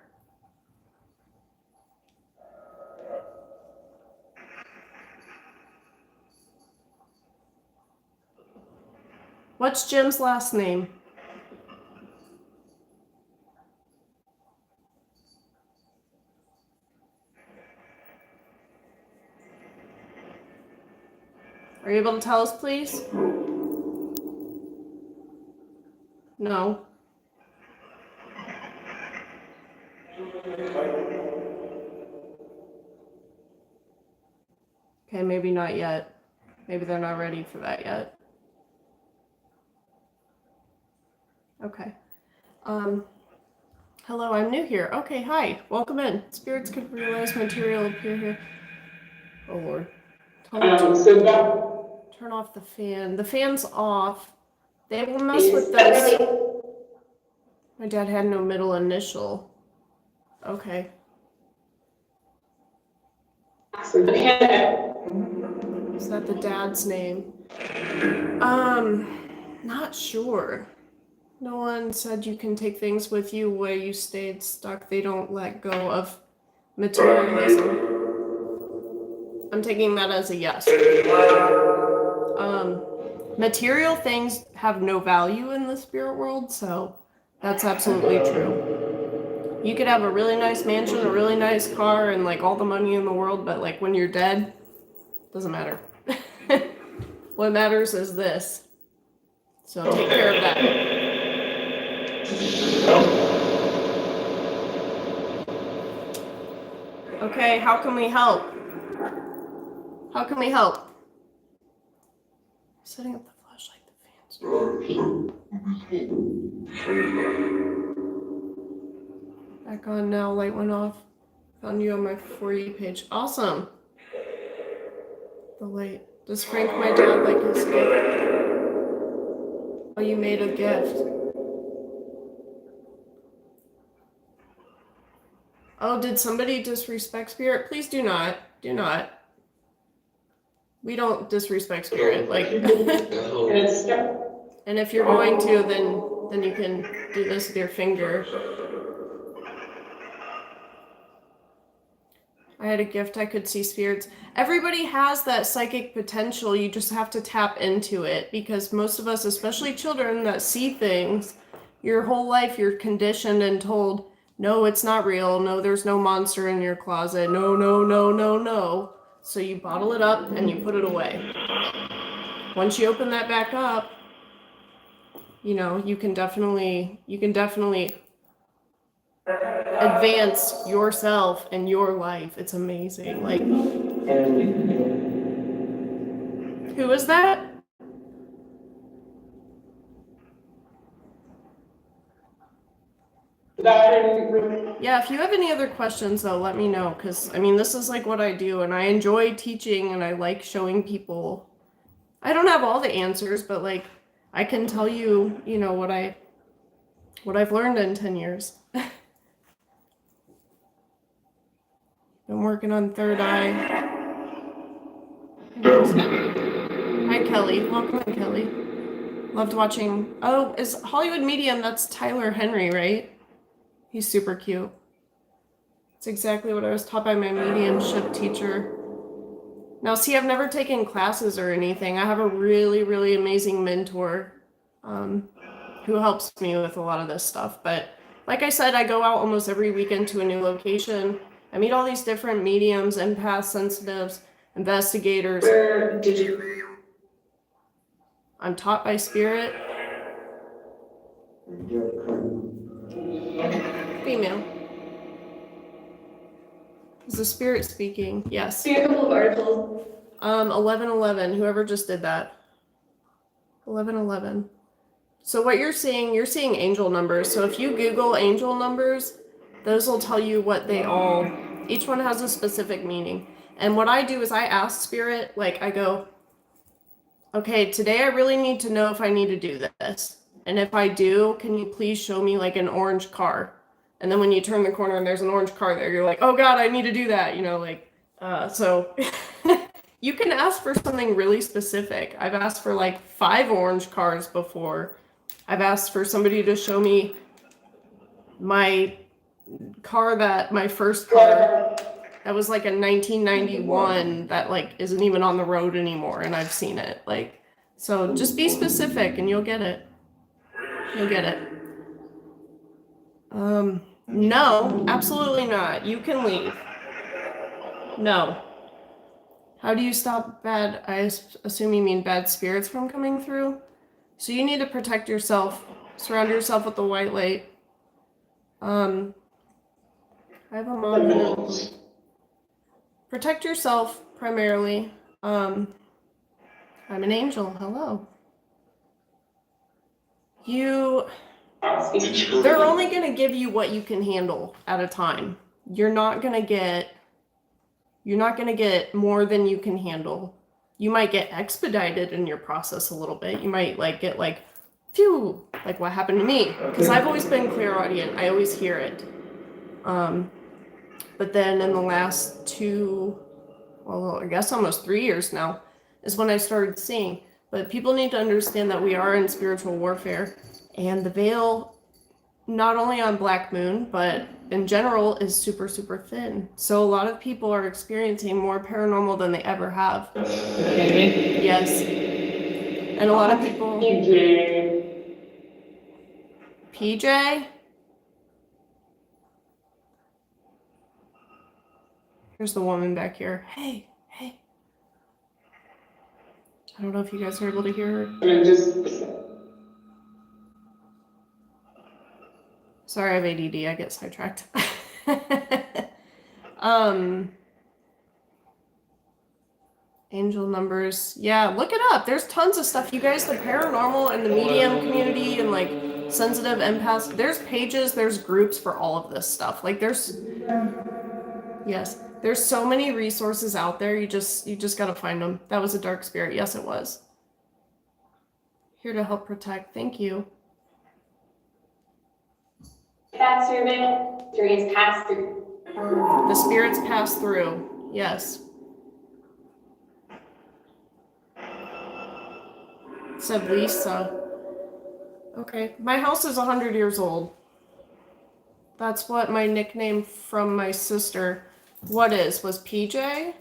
Speaker 1: What's Jim's last name? Are you able to tell us, please? No. Okay, maybe not yet. Maybe they're not ready for that yet. Okay. Hello, I'm new here. Okay, hi. Welcome in. Spirits could realize material appear here. Oh Lord. Tell me to
Speaker 2: So that
Speaker 1: turn off the fan. The fan's off. They will mess
Speaker 2: is
Speaker 1: with those. My dad had no middle initial. Okay.
Speaker 2: okay.
Speaker 1: Is that the dad's name? Not sure. No one said you can take things with you where you stayed stuck. They don't let go of materialism. I'm taking that as a yes. Material things have no value in the spirit world, so that's absolutely true. You could have a really nice mansion, a really nice car, and like all the money in the world, but like when you're dead, doesn't matter. What matters is this. So take care of that. Okay, how can we help? How can we help? Setting up the flashlight, the fans. Back on now, light went off. Found you on my For You page. Awesome. The light. Does Frank, my dad, like his gift? Oh, you made a gift. Oh, did somebody disrespect spirit? Please do not. Do not. We don't disrespect spirit. Like, and if you're going to, then you can do this with your finger. I had a gift. I could see spirits. Everybody has that psychic potential. You just have to tap into it, because most of us, especially children that see things, your whole life you're conditioned and told, no, it's not real. No, there's no monster in your closet. No, no, no, no, no. So you bottle it up and you put it away. Once you open that back up, you know, you can definitely advance yourself and your life. It's amazing. Like, who is that? Yeah, if you have any other questions, though, let me know, because, I mean, this is, like, what I do, and I enjoy teaching, and I like showing people. I don't have all the answers, but, like, I can tell you, you know, what I've learned in 10 years. Been working on Third Eye. Hi, Kelly. Welcome in, Kelly. Loved watching. Oh, is Hollywood Medium? That's Tyler Henry, right? He's super cute. It's exactly what I was taught by my mediumship teacher. Now, see, I've never taken classes or anything. I have a really, really amazing mentor who helps me with a lot of this stuff. But like I said, I go out almost every weekend to a new location. I meet all these different mediums, empaths, sensitives, investigators.
Speaker 2: Where did you?
Speaker 1: I'm taught by spirit. Female. Is the spirit speaking? Yes.
Speaker 2: See a couple of articles.
Speaker 1: 1111. Whoever just did that. 1111. So what you're seeing angel numbers. So if you Google angel numbers, those will tell you what they all. Each one has a specific meaning. And what I do is I ask spirit, like I go, okay, today I really need to know if I need to do this. And if I do, can you please show me like an orange car? And then when you turn the corner and there's an orange car there, you're like, oh God, I need to do that. You know, like, so you can ask for something really specific. I've asked for like 5 orange cars before. I've asked for somebody to show me my car my first car that was like a 1991 that like isn't even on the road anymore, and I've seen it. Like, so just be specific and you'll get it. You'll get it. No, absolutely not. You can leave. No. How do you stop bad? I assume you mean bad spirits from coming through. So you need to protect yourself. Surround yourself with the white light. I have a mom. Protect yourself primarily. I'm an angel. Hello. They're only going to give you what you can handle at a time. You're not going to get more than you can handle. You might get expedited in your process a little bit. You might get phew, like what happened to me, because I've always been clairaudient. I always hear it. But then in the last I guess almost 3 years now, is when I started seeing. But people need to understand that we are in spiritual warfare, and the veil, not only on Black Moon, but in general, is super, super thin. So a lot of people are experiencing more paranormal than they ever have. Yes. And a lot of people... PJ? Here's the woman back here. Hey. I don't know if you guys are able to hear her. Sorry, I have ADD. I get sidetracked. Angel numbers. Yeah, look it up. There's tons of stuff. You guys, the paranormal and the medium community and like sensitive empaths, there's pages, there's groups for all of this stuff. Like there's so many resources out there. You just got to find them. That was a dark spirit. Yes, it was. Here to help protect. Thank you.
Speaker 5: That servant during pass through.
Speaker 1: The spirits pass through. Yes. Said Lisa. Okay. My house is 100 years old. That's what my nickname from my sister was PJ?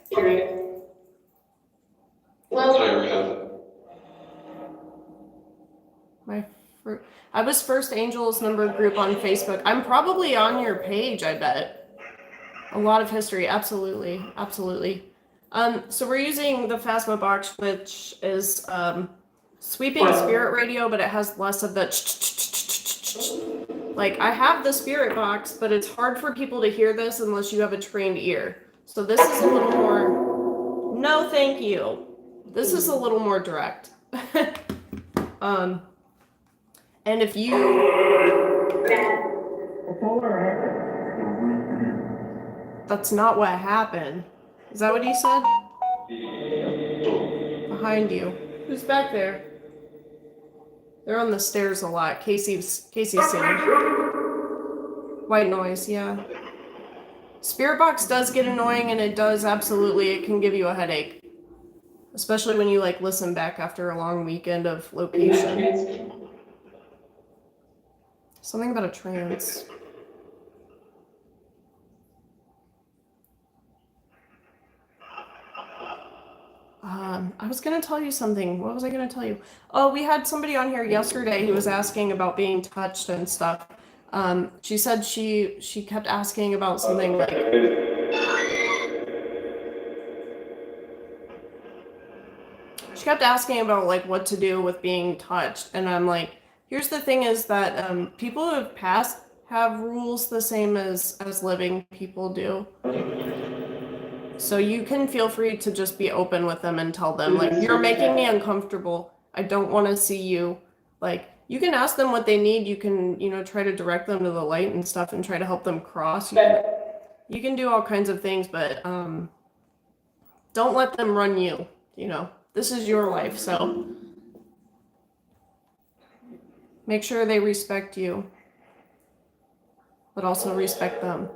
Speaker 5: Well,
Speaker 1: I was first Angels number group on Facebook. I'm probably on your page, I bet. A lot of history, absolutely. So we're using the Phasma box, which is sweeping spirit radio, but it has less of the like I have the spirit box, but it's hard for people to hear this unless you have a trained ear. So this is a little more, no thank you. This is a little more direct. And if you... That's not what happened. Is that what he said? Behind you. Who's back there? They're on the stairs a lot. Casey's seen. White noise, yeah. Spirit box does get annoying, and it can give you a headache. Especially when you listen back after a long weekend of location. Something about a trance. I was going to tell you something. What was I going to tell you? Oh, we had somebody on here yesterday who was asking about being touched and stuff. She said she kept asking about something like... She kept asking about what to do with being touched. And I'm like, here's the thing is that people who have passed have rules the same as living people do. So you can feel free to just be open with them and tell them, you're making me uncomfortable. I don't want to see you. You can ask them what they need. You can, try to direct them to the light and stuff and try to help them cross. You can do all kinds of things, but don't let them run you. This is your life, so make sure they respect you, but also respect them.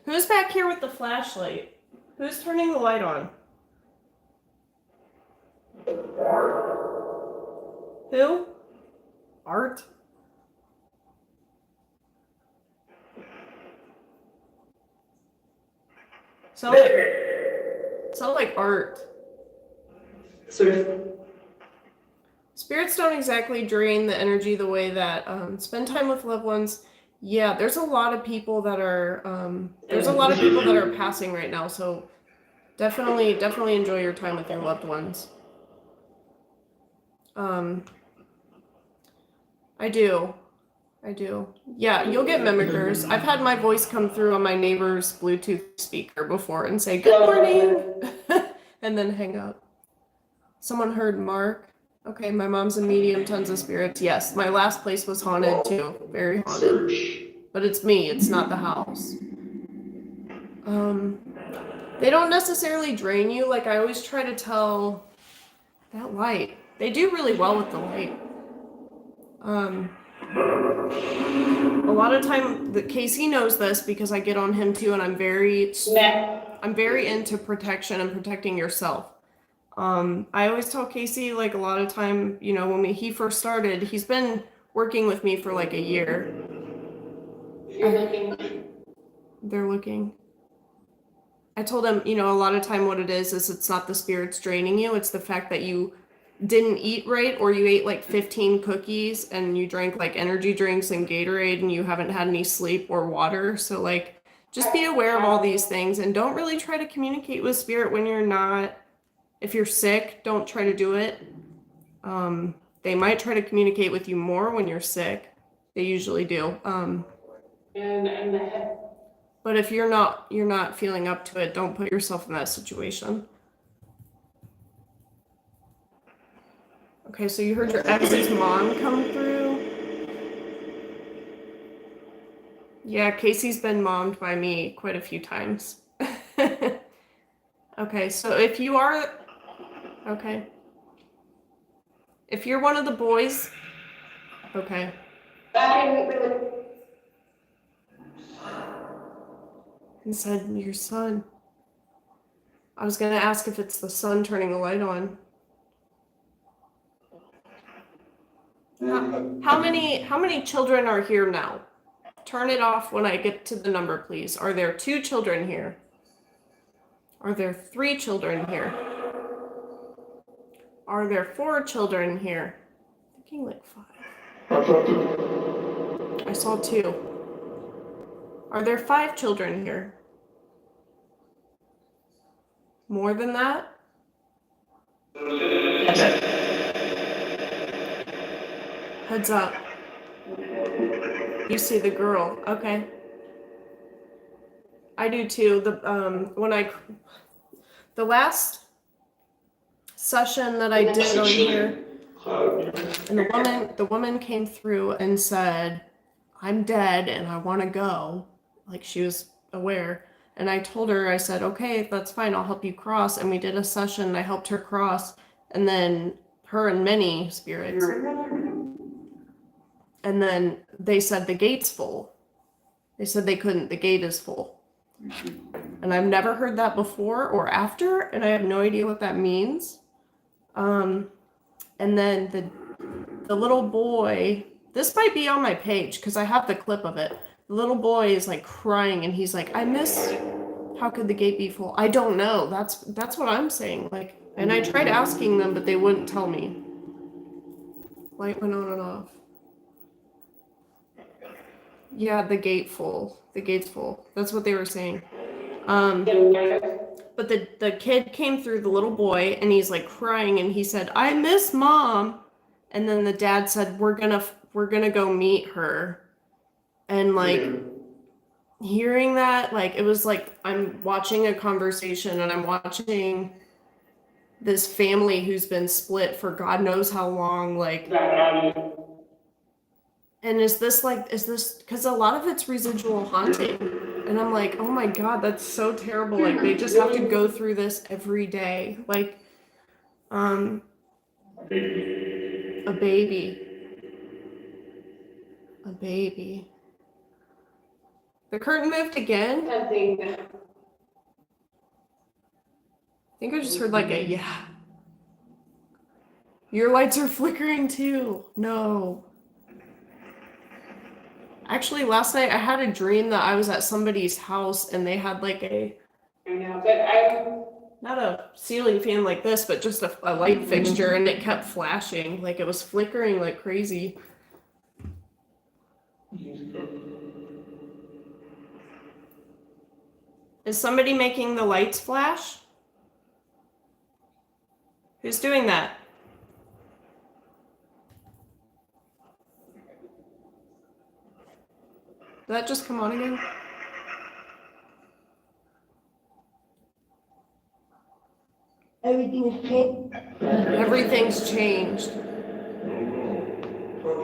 Speaker 1: Who's back here with the flashlight? Who's turning the light on? Who? Art? Sound like art.
Speaker 2: Sort of.
Speaker 1: Spirits don't exactly drain the energy the way that spend time with loved ones. Yeah, there's a lot of people that are passing right now, so definitely enjoy your time with your loved ones. I do. Yeah, you'll get mimickers. I've had my voice come through on my neighbor's Bluetooth speaker before and say, "Good morning," and then hang up. Someone heard Mark. Okay, my mom's a medium, tons of spirits. Yes, my last place was haunted too. Very haunted.
Speaker 4: Search.
Speaker 1: But it's me, it's not the house. They don't necessarily drain you. Like I always try to tell that light. They do really well with the light. A lot of time, Casey knows this because I get on him too, and I'm very into protection and protecting yourself. I always tell Casey, like a lot of time, you know, when he first started, he's been working with me for like a year.
Speaker 5: You're looking.
Speaker 1: They're looking. I told him, you know, a lot of time what it is it's not the spirits draining you, it's the fact that you didn't eat right, or you ate like 15 cookies and you drank like energy drinks and Gatorade and you haven't had any sleep or water. So like just be aware of all these things and don't really try to communicate with spirit when you're not, if you're sick, don't try to do it. They might try to communicate with you more when you're sick. They usually do.
Speaker 5: And the head.
Speaker 1: But if you're not feeling up to it, don't put yourself in that situation. Okay, so you heard your ex's mom come through. Yeah, Casey's been mommed by me quite a few times. Okay, so if you are, okay. If you're one of the boys, okay. And said, your son. I was gonna ask if it's the sun turning the light on. How many children are here now? Turn it off when I get to the number, please. Are there 2 children here? Are there 3 children here? Are there 4 children here? I'm thinking like 5. I saw 2. Are there 5 children here? More than that? Heads up. You see the girl. Okay. I do too. The last session that I did on here, and the woman came through and said, I'm dead and I want to go. Like she was aware. And I told her, I said, okay, that's fine. I'll help you cross. And we did a session. I helped her cross. And then her and many spirits. And then they said the gate's full. They said they couldn't. The gate is full. And I've never heard that before or after. And I have no idea what that means. And then the little boy, this might be on my page because I have the clip of it. The little boy is like crying and he's like, I miss, how could the gate be full? I don't know. That's what I'm saying. Like, and I tried asking them, but they wouldn't tell me. Light went on and off. Yeah, the gate's full. That's what they were saying. But the kid came through, the little boy, and he's like crying and he said, I miss mom. And then the dad said, we're gonna go meet her. And like hearing that, like it was like I'm watching a conversation and I'm watching this family who's been split for God knows how long, like, and is this because a lot of it's residual haunting, and I'm like, oh my God, that's so terrible. Like they just have to go through this every day. Like a baby. The curtain moved again. I think I just heard like a yeah. Your lights are flickering too. No. Actually, last night I had a dream that I was at somebody's house and they had like not a ceiling fan like this, but just a light fixture, and it kept flashing. Like it was flickering like crazy. Is somebody making the lights flash? Who's doing that? Did that just come on again?
Speaker 6: Everything is changed.
Speaker 1: Everything's changed.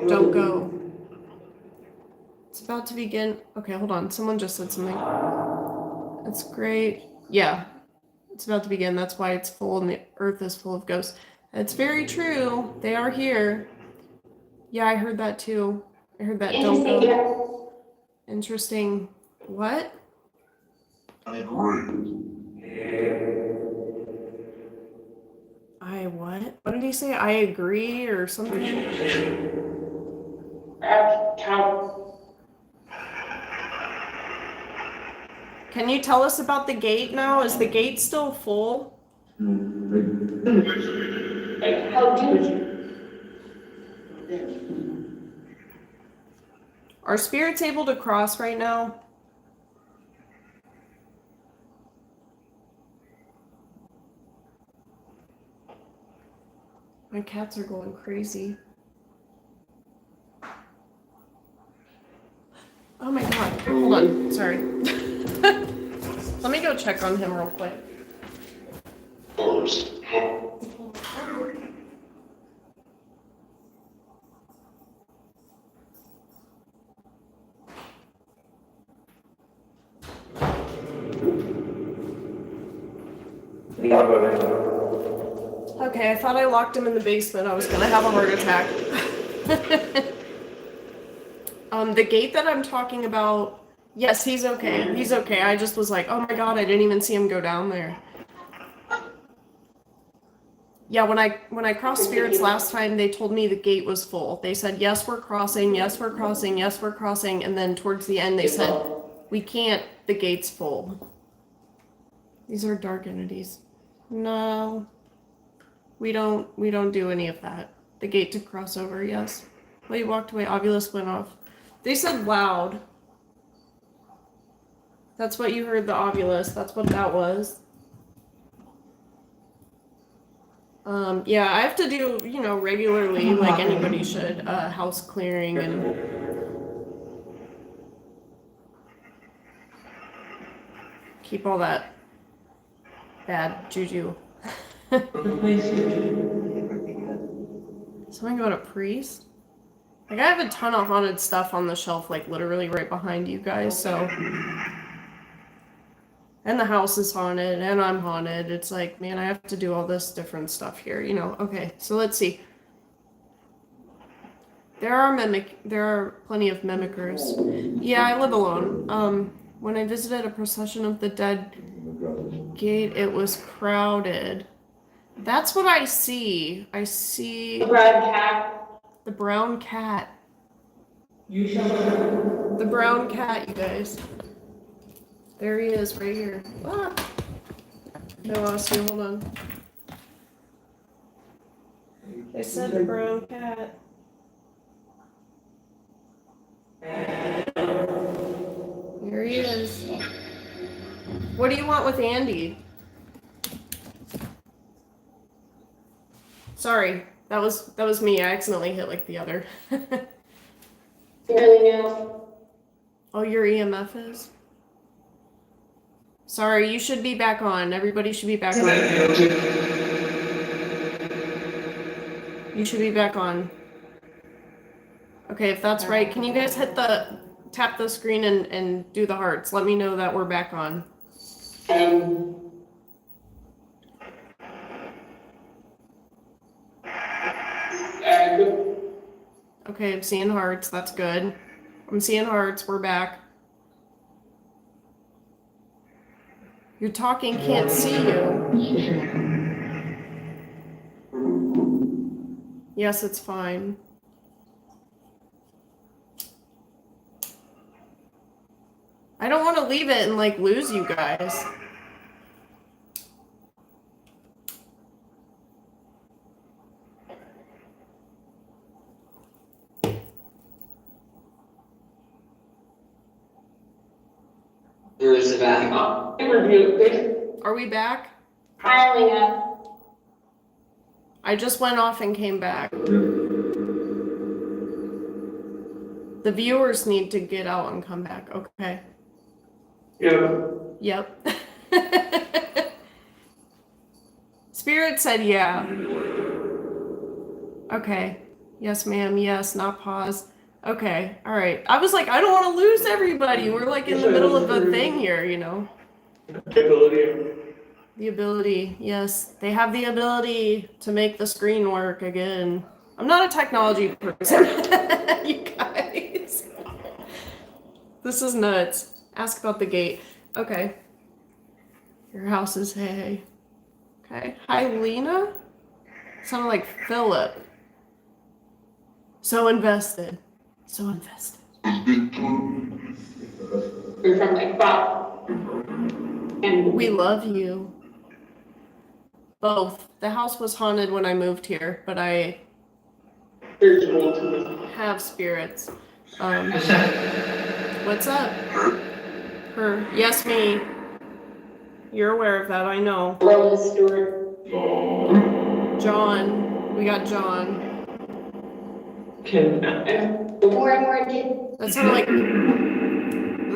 Speaker 1: Don't go. It's about to begin. Okay, hold on. Someone just said something. That's great. Yeah, it's about to begin. That's why it's full and the earth is full of ghosts. It's very true. They are here. Yeah, I heard that too. I heard that. Don't
Speaker 5: Interesting.
Speaker 1: go. Interesting. What? I what? What did he say? I agree or something? Can you tell us about the gate now? Is the gate still full?
Speaker 5: How do
Speaker 1: Are spirits able to cross right now? My cats are going crazy. Oh my god. Hold on. Sorry. Let me go check on him real quick.
Speaker 4: Cars.
Speaker 1: Okay, I thought I locked him in the basement. I was gonna have a heart attack. The gate that I'm talking about, yes, he's okay. He's okay. I just was like, oh my god, I didn't even see him go down there. Yeah, when I crossed spirits last time, they told me the gate was full. They said, yes, we're crossing, yes, we're crossing, yes, we're crossing, and then towards the end they said, we can't, the gate's full. These are dark entities. No. We don't do any of that. The gate to cross over, yes. Well, you walked away, Ovilus went off. They said loud. That's what you heard, the Ovilus. That's what that was. Yeah, I have to do, regularly, like anybody should, house clearing and... keep all that bad juju. Something about a priest? Like, I have a ton of haunted stuff on the shelf, like, literally right behind you guys, so... And the house is haunted, and I'm haunted. It's like, man, I have to do all this different stuff here, Okay, so let's see. There are plenty of mimickers. Yeah, I live alone. When I visited a procession of the dead gate, it was crowded. That's what I see. I see...
Speaker 5: the brown cat?
Speaker 1: The brown cat. The brown cat, you guys. There he is, right here. Ah! I lost you, hold on. I said the brown cat. Here he is. What do you want with Andy? Sorry, that was me. I accidentally hit like the other.
Speaker 5: Really new.
Speaker 1: Oh, your EMF is? Sorry, you should be back on. Everybody should be back on. You should be back on. Okay, if that's right, can you guys tap the screen and do the hearts? Let me know that we're back on. Okay, I'm seeing hearts. That's good. I'm seeing hearts. We're back. You're talking, can't see you. Yes, it's fine. I don't want to leave it and, like, lose you guys.
Speaker 2: There is a back.
Speaker 1: Are we back?
Speaker 5: Hi, Elena.
Speaker 1: I just went off and came back. The viewers need to get out and come back. Okay.
Speaker 2: Yeah.
Speaker 1: Yep. Spirit said yeah. Okay. Yes, ma'am. Yes, not pause. Okay. All right. I was like, I don't want to lose everybody. We're like in the middle of a thing here, you know. The ability. Yes, they have the ability to make the screen work again. I'm not a technology person, you guys. This is nuts. Ask about the gate. Okay. Your house is hay. Okay. Hi, Lena. Sounded like Philip. So invested. So invested.
Speaker 5: We're from like Bob. And
Speaker 1: We love you. Both. The house was haunted when I moved here, but I
Speaker 5: spiritual to me.
Speaker 1: have spirits. What's up? Her. Yes, me. You're aware of that, I know.
Speaker 5: Roll Stewart.
Speaker 1: John. We got John.
Speaker 5: Ken. More and more kids.
Speaker 1: That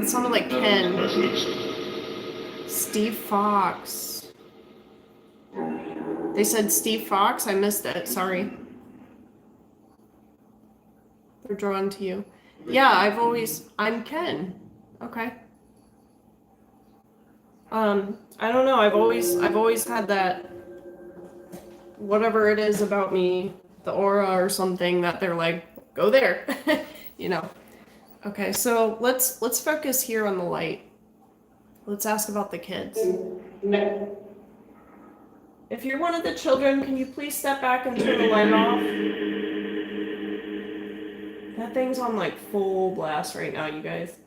Speaker 1: sounded like Ken. Steve Fox. They said Steve Fox? I missed it. Sorry. They're drawn to you. Yeah, I'm Ken. Okay. I don't know. I've always had that, whatever it is about me, the aura or something that they're like, go there, you know. Okay, so let's focus here on the light. Let's ask about the kids.
Speaker 5: No.
Speaker 1: If you're one of the children, can you please step back and turn the light off? That thing's on like full blast right now, you guys.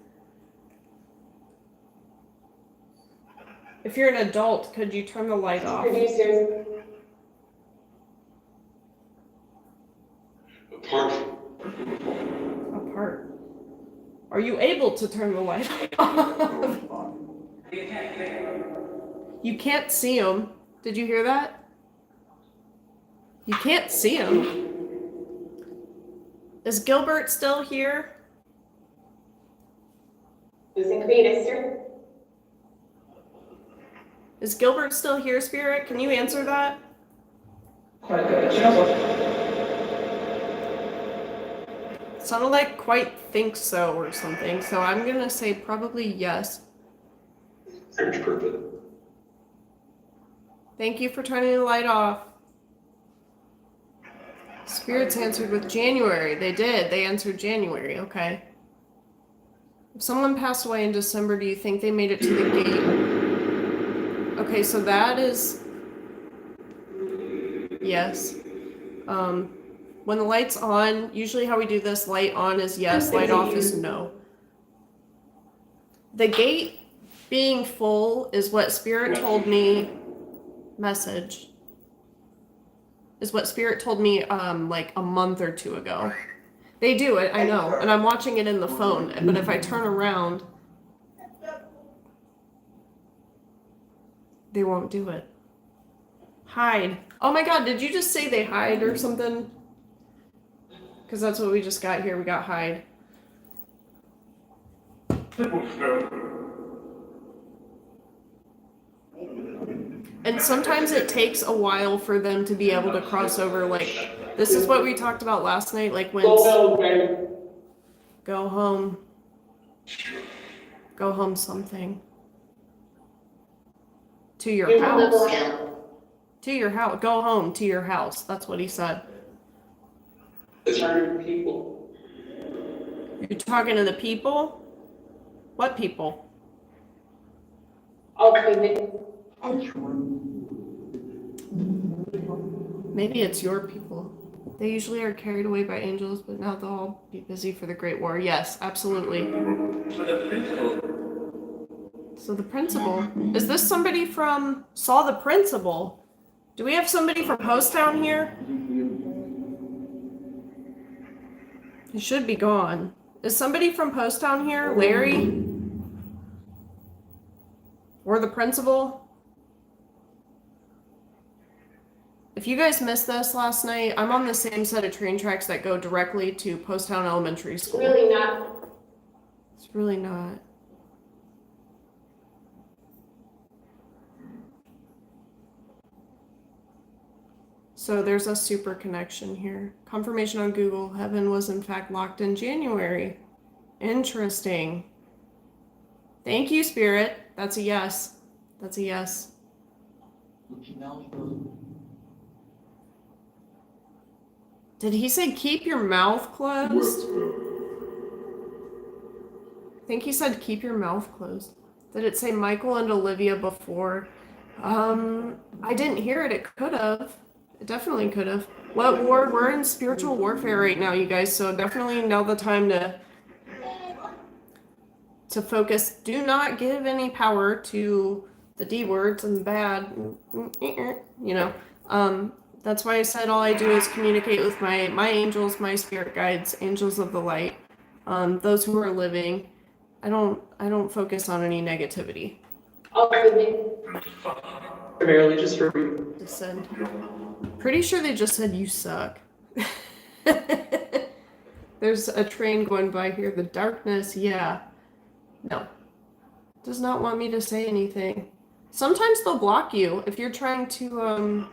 Speaker 1: If you're an adult, could you turn the light off?
Speaker 5: Producers.
Speaker 1: Apart. Are you able to turn the light off? You can't see them. Did you hear that? You can't see them. Is Gilbert still here?
Speaker 5: Losing creator.
Speaker 1: Is Gilbert still here, Spirit? Can you answer that? Sounded like quite think so or something, so I'm gonna say probably yes.
Speaker 4: Search purpose.
Speaker 1: Thank you for turning the light off. Spirits answered with January. They did. They answered January. Okay. If someone passed away in December, do you think they made it to the gate? Okay, so that is yes. When the light's on, usually how we do this, light on is yes, light off is no. The gate being full is what Spirit told me. Message is what Spirit told me like a month or two ago. They do it, I know, and I'm watching it in the phone, but if I turn around, they won't do it. Hide. Oh my god, did you just say they hide or something? Because that's what we just got here. We got hide. And sometimes it takes a while for them to be able to cross over. Like, this is what we talked about last night. Like, when go home. Go home something. To your house. To your house. Go home to your house. That's what he said.
Speaker 5: People.
Speaker 1: You're talking to the people? What people?
Speaker 5: Okay.
Speaker 1: Maybe it's your people. They usually are carried away by angels, but now they'll all be busy for the Great War. Yes, absolutely. So the principal. Is this somebody from Saw the Principal? Do we have somebody from Hostown here? He should be gone. Is somebody from Hostown here? Larry? Or the principal? If you guys missed this last night, I'm on the same set of train tracks that go directly to Poasttown Elementary School.
Speaker 5: Really not.
Speaker 1: It's really not. So there's a super connection here. Confirmation on Google. Heaven was in fact locked in January. Interesting. Thank you, Spirit. That's a yes. That's a yes. Did he say keep your mouth closed? I think he said keep your mouth closed. Did it say Michael and Olivia before? I didn't hear it. It could have. It definitely could have. What war? We're in spiritual warfare right now, you guys, so definitely now the time to focus. Do not give any power to the D words and bad, you know. That's why I said all I do is communicate with my angels, my spirit guides, angels of the light, those who are living. I don't focus on any negativity.
Speaker 2: Primarily just for you.
Speaker 1: Descend. Pretty sure they just said you suck. There's a train going by here. The darkness, yeah. No. Does not want me to say anything. Sometimes they'll block you if you're trying to oh,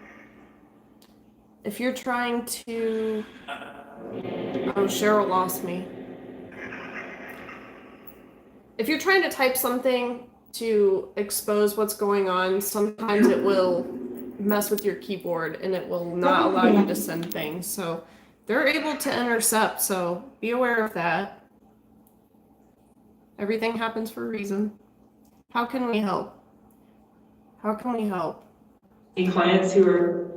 Speaker 1: Cheryl lost me. If you're trying to type something to expose what's going on, sometimes it will mess with your keyboard and it will not allow you to send things. So they're able to intercept, so be aware of that. Everything happens for a reason. How can we help? How can we help?
Speaker 2: Any clients who are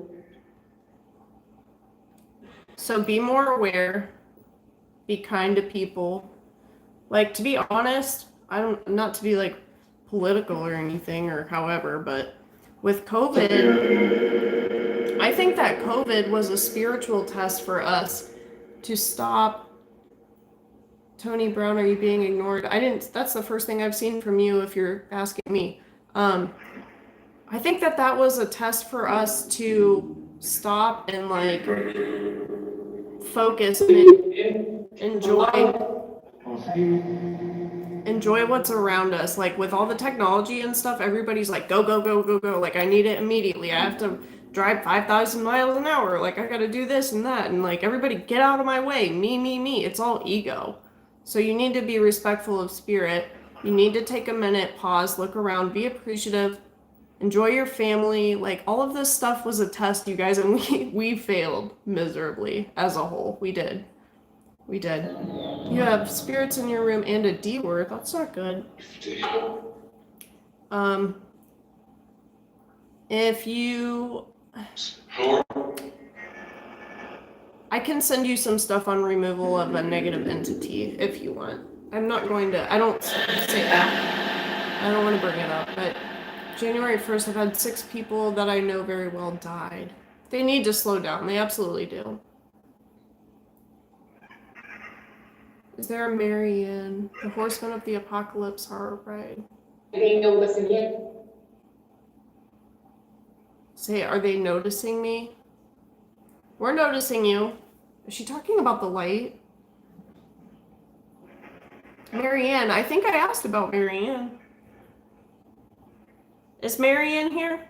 Speaker 1: So be more aware, be kind to people. Like, to be honest, not to be like political or anything or however, but with COVID, I think that COVID was a spiritual test for us to stop. Tony Brown, are you being ignored? That's the first thing I've seen from you if you're asking me. I think that was a test for us to stop and like focus and enjoy what's around us. Like with all the technology and stuff, everybody's like, go, go, go, go, go. Like I need it immediately. I have to drive 5,000 miles an hour. Like I got to do this and that. And like everybody get out of my way. Me, me, me. It's all ego. So you need to be respectful of spirit. You need to take a minute, pause, look around, be appreciative, enjoy your family. Like all of this stuff was a test, you guys, and we failed miserably as a whole. We did. We did. You have spirits in your room and a D word. That's not good. If you... I can send you some stuff on removal of a negative entity if you want. I'm not going to... I don't say that. I don't want to bring it up, but January 1st, I've had 6 people that I know very well died. They need to slow down. They absolutely do. Is there a Marianne? The Horsemen of the Apocalypse horror ride.
Speaker 5: Are they noticing you?
Speaker 1: Say, are they noticing me? We're noticing you. Is she talking about the light? Marianne, I think I asked about Marianne. Is Marianne here?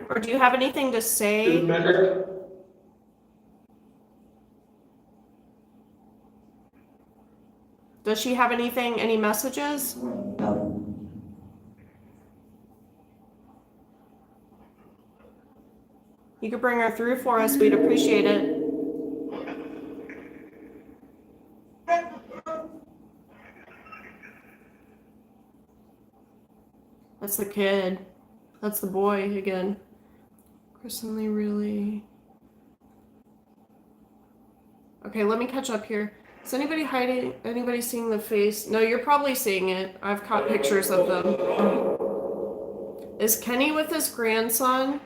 Speaker 1: Or do you have anything to say? Does she have anything, any messages? You could bring her through for us. We'd appreciate it. That's the kid. That's the boy again. Personally, really. Okay, let me catch up here. Is anybody hiding? Anybody seeing the face? No, you're probably seeing it. I've caught pictures of them. Is Kenny with his grandson?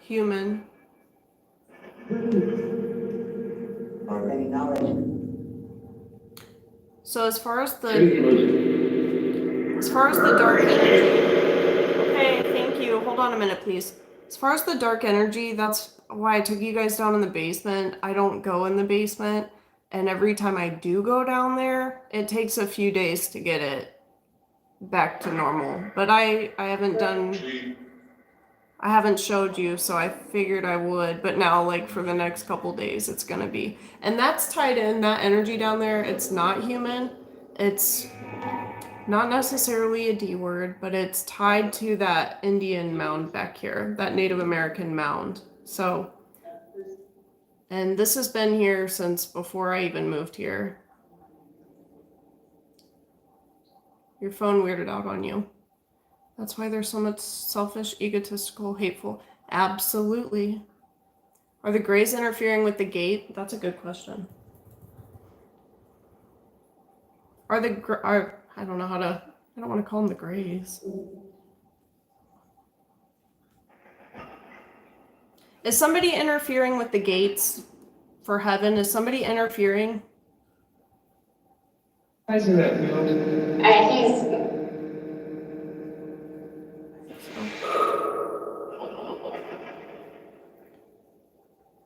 Speaker 1: Human. So as far as the dark energy, okay, thank you. Hold on a minute, please. As far as the dark energy, that's why I took you guys down in the basement. I don't go in the basement, and every time I do go down there, it takes a few days to get it back to normal. But I haven't showed you, so I figured I would. But now, like, for the next couple days, it's gonna be. And that's tied in, that energy down there, it's not human. It's not necessarily a D word, but it's tied to that Indian mound back here, that Native American mound. So, and this has been here since before I even moved here. Your phone weirded out on you. That's why there's so much selfish, egotistical, hateful. Absolutely. Are the Greys interfering with the gate? That's a good question. I don't know how to, I don't want to call them the Greys. Is somebody interfering with the gates for heaven? Is somebody interfering?
Speaker 3: He's,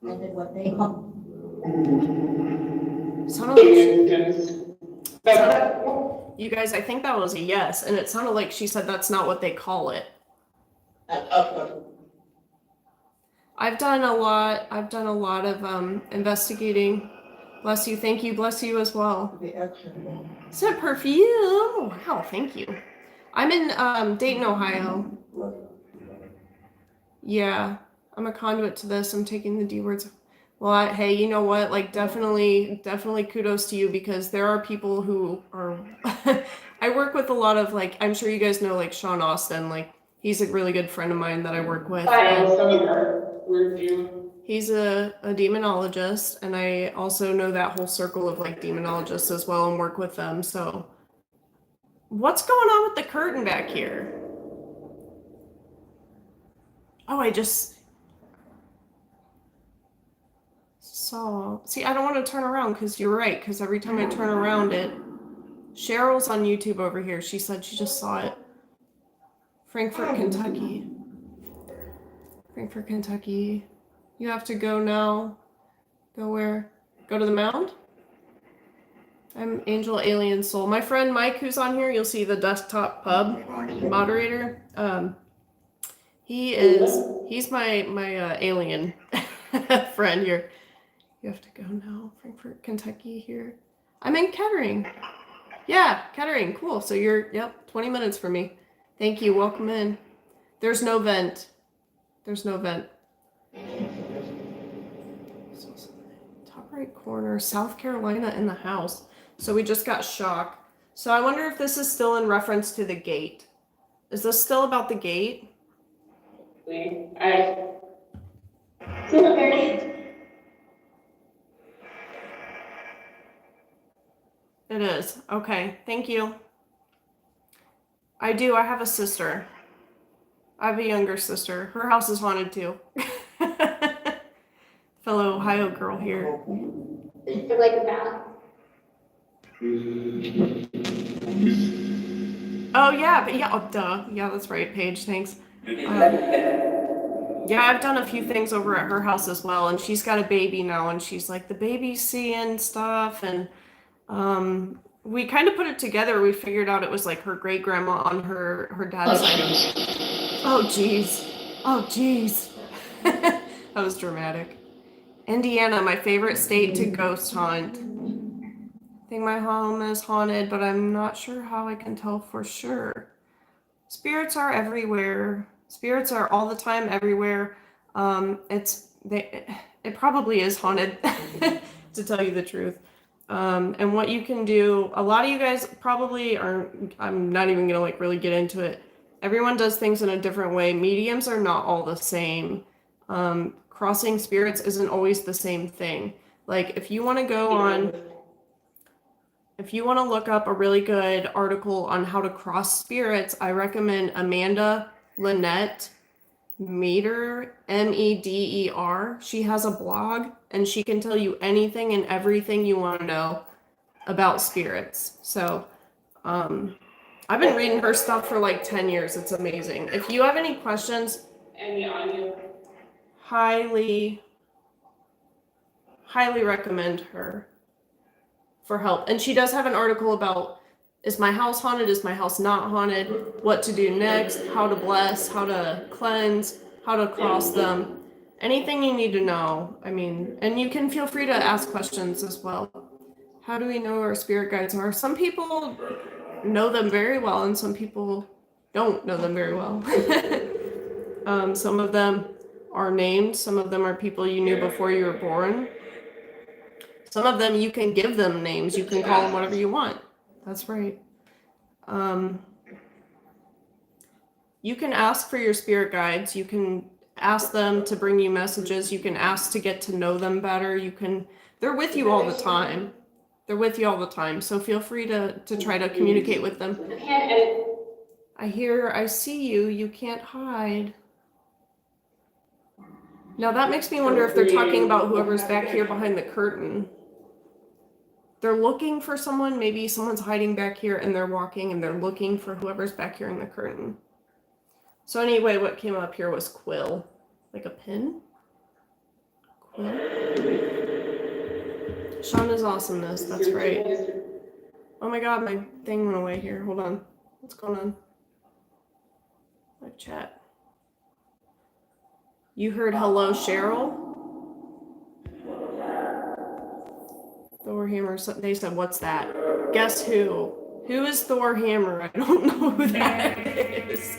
Speaker 6: Did what they call.
Speaker 1: You guys, I think that was a yes, and it sounded like she said that's not what they call it. I've done a lot of investigating. Bless you, thank you, bless you as well.
Speaker 3: the action.
Speaker 1: Scent perfume. Wow, thank you. I'm in Dayton, Ohio. Yeah, I'm a conduit to this. I'm taking the D words. Well, hey, you know what? Like, definitely kudos to you, because there are people who are. I work with a lot of, like, I'm sure you guys know, like, Sean Austin. Like, he's a really good friend of mine that I work with. He's a demonologist, and I also know that whole circle of, like, demonologists as well and work with them. So, what's going on with the curtain back here? Oh, I just saw. See, I don't want to turn around because you're right. Because every time I turn around, Cheryl's on YouTube over here. She said she just saw it. Frankfort, Kentucky. Frankfort, Kentucky. You have to go now. Go where? Go to the mound? I'm Angel Alien Soul. My friend Mike, who's on here, you'll see the desktop pub moderator. He's my alien friend here. You have to go now. Frankfort, Kentucky here. I'm in Kettering. Yeah, Kettering. Cool. So you're, 20 minutes for me. Thank you. Welcome in. There's no vent. Top right corner, South Carolina in the house. So we just got shock. So I wonder if this is still in reference to the gate. Is this still about the gate? It is. Okay. Thank you. I do. I have a sister. I have a younger sister. Her house is haunted too. Fellow Ohio girl here.
Speaker 5: Like that.
Speaker 1: Oh yeah, but yeah, oh, duh. Yeah, that's right, Paige. Thanks. Yeah, I've done a few things over at her house as well, and she's got a baby now, and she's like, the baby's seeing stuff, and we kind of put it together. We figured out it was like her great grandma on her dad's side. Oh jeez. That was dramatic. Indiana, my favorite state to ghost hunt. I think my home is haunted, but I'm not sure how I can tell for sure. Spirits are everywhere. Spirits are all the time everywhere. It probably is haunted, to tell you the truth. And what you can do, a lot of you guys probably aren't, I'm not even gonna like really get into it. Everyone does things in a different way. Mediums are not all the same. Crossing spirits isn't always the same thing. Like if you want to look up a really good article on how to cross spirits, I recommend Amanda Lynette Meder, Meder. She has a blog and she can tell you anything and everything you want to know about spirits. So, I've been reading her stuff for like 10 years. It's amazing. If you have any questions, highly recommend her for help. And she does have an article about, is my house haunted? Is my house not haunted? What to do next? How to bless? How to cleanse? How to cross them? Anything you need to know. I mean, and you can feel free to ask questions as well. How do we know our spirit guides are? Some people know them very well, and some people don't know them very well. Some of them are named. Some of them are people you knew before you were born. Some of them you can give them names. You can call them whatever you want. That's right. You can ask for your spirit guides. You can ask them to bring you messages. You can ask to get to know them better. They're with you all the time. They're with you all the time. So feel free to try to communicate with them. I see you. You can't hide. Now that makes me wonder if they're talking about whoever's back here behind the curtain. They're looking for someone. Maybe someone's hiding back here and they're walking and they're looking for whoever's back here in the curtain. So anyway, what came up here was quill. Like a pin? Quill? Shauna's awesomeness, that's right. Oh my god, my thing went away here. Hold on. What's going on? Live chat. You heard hello, Cheryl? Thor Hammer, they said, what's that? Guess who? Who is Thor Hammer? I don't know who that is.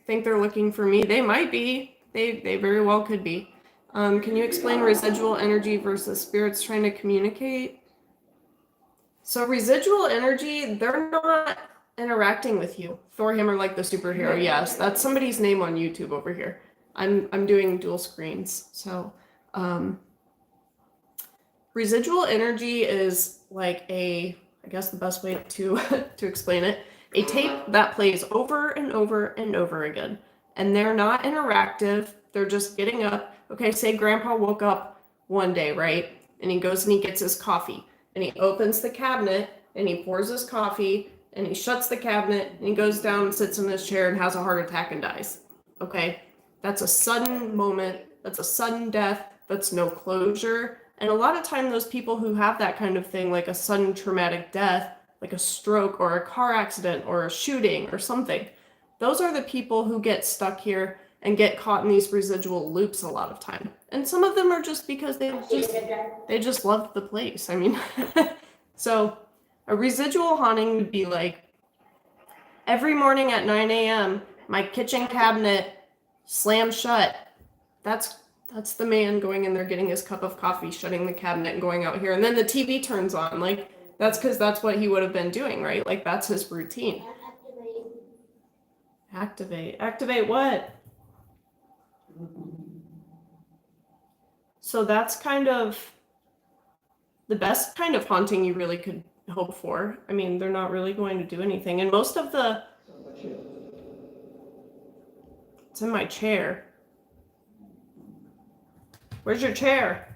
Speaker 1: Think they're looking for me. They might be. They very well could be. Can you explain residual energy versus spirits trying to communicate? So residual energy, they're not interacting with you. Thor Hammer, like the superhero, yes. That's somebody's name on YouTube over here. I'm doing dual screens. So residual energy is like I guess the best way to to explain it, a tape that plays over and over and over again. And they're not interactive. They're just getting up. Okay, say grandpa woke up one day, right? And he goes and he gets his coffee. And he opens the cabinet and he pours his coffee and he shuts the cabinet and he goes down and sits in his chair and has a heart attack and dies. Okay? That's a sudden moment. That's a sudden death. That's no closure. And a lot of time those people who have that kind of thing, like a sudden traumatic death, like a stroke or a car accident or a shooting or something, those are the people who get stuck here and get caught in these residual loops a lot of time. And some of them are just because they just love the place. I mean, so a residual haunting would be like, every morning at 9 a.m., my kitchen cabinet slams shut. That's the man going in there, getting his cup of coffee, shutting the cabinet and going out here. And then the TV turns on. Like, that's because that's what he would have been doing, right? Like, that's his routine. Activate what? So that's kind of the best kind of haunting you really could hope for. I mean, they're not really going to do anything. And most of it's in my chair. Where's your chair?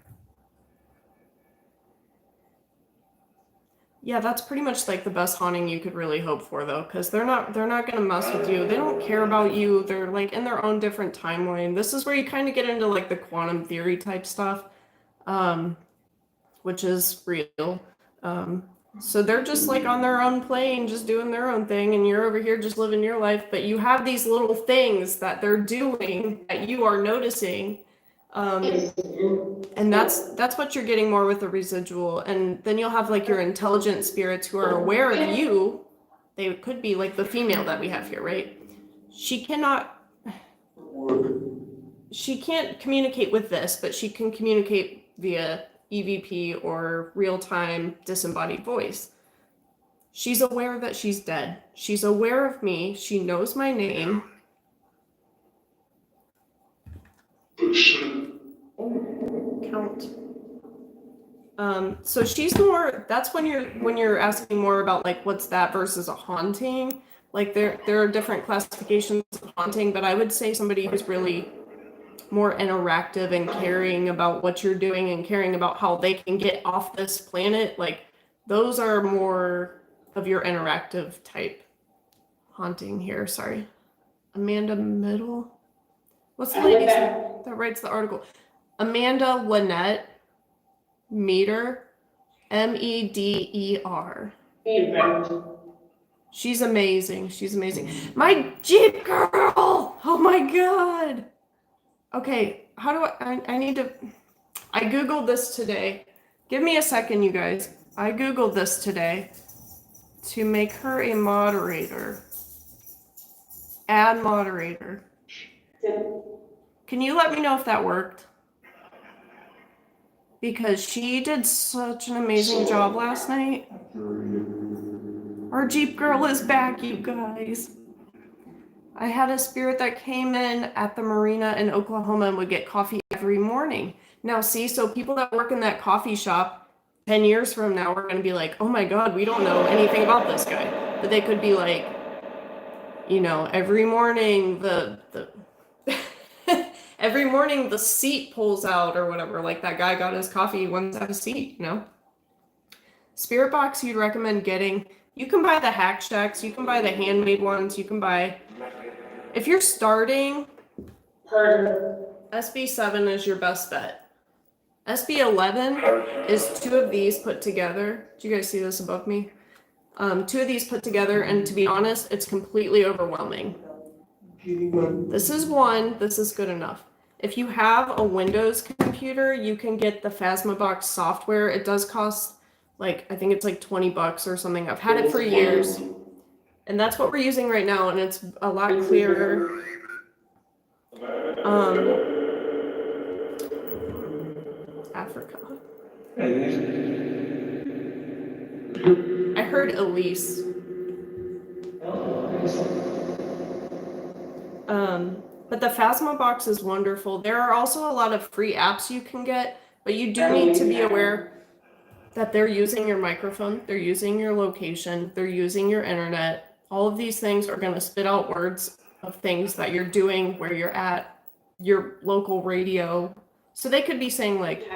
Speaker 1: Yeah, that's pretty much like the best haunting you could really hope for, though, because they're not gonna mess with you. They don't care about you. They're like in their own different timeline. This is where you kind of get into like the quantum theory type stuff, which is real. So they're just like on their own plane, just doing their own thing, and you're over here just living your life. But you have these little things that they're doing that you are noticing. And that's what you're getting more with the residual. And then you'll have like your intelligent spirits who are aware of you. They could be like the female that we have here, right? She can't communicate with this, but she can communicate via EVP or real-time disembodied voice. She's aware that she's dead. She's aware of me. She knows my name. Count. So she's more, that's when you're asking more about like what's that versus a haunting. Like there are different classifications of haunting, but I would say somebody who's really more interactive and caring about what you're doing and caring about how they can get off this planet, like those are more of your interactive type haunting here. Sorry. Amanda Middle. What's the
Speaker 5: I live
Speaker 1: lady
Speaker 5: there.
Speaker 1: that writes the article? Amanda Lynette Meter, Meder. She's amazing. She's amazing. My Jeep girl! Oh my god! Okay, how do I need to... I Googled this today. Give me a second, you guys. I Googled this today to make her a moderator. Add moderator. Can you let me know if that worked? Because she did such an amazing job last night. Our Jeep girl is back, you guys. I had a spirit that came in at the marina in Oklahoma and would get coffee every morning. Now, see, so people that work in that coffee shop 10 years from now are going to be like, oh my God, we don't know anything about this guy. But they could be like, you know, every morning every morning the seat pulls out or whatever. Like that guy got his coffee, he wants to have a seat, you know? Spirit box you'd recommend getting. You can buy the Hack Shacks, you can buy the handmade ones, you can buy... If you're starting, SB7 is your best bet. SB11 is 2 of these put together. Do you guys see this above me? 2 of these put together, and to be honest, it's completely overwhelming. This is 1, this is good enough. If you have a Windows computer, you can get the Phasmabox software. It does cost, like, I think it's like $20 or something. I've had it for years. And that's what we're using right now, and it's a lot clearer. Africa. I heard Elise. But the Phasmabox is wonderful. There are also a lot of free apps you can get, but you do need to be aware that they're using your microphone, they're using your location, they're using your internet. All of these things are going to spit out words of things that you're doing where you're at, your local radio. So they could be saying like,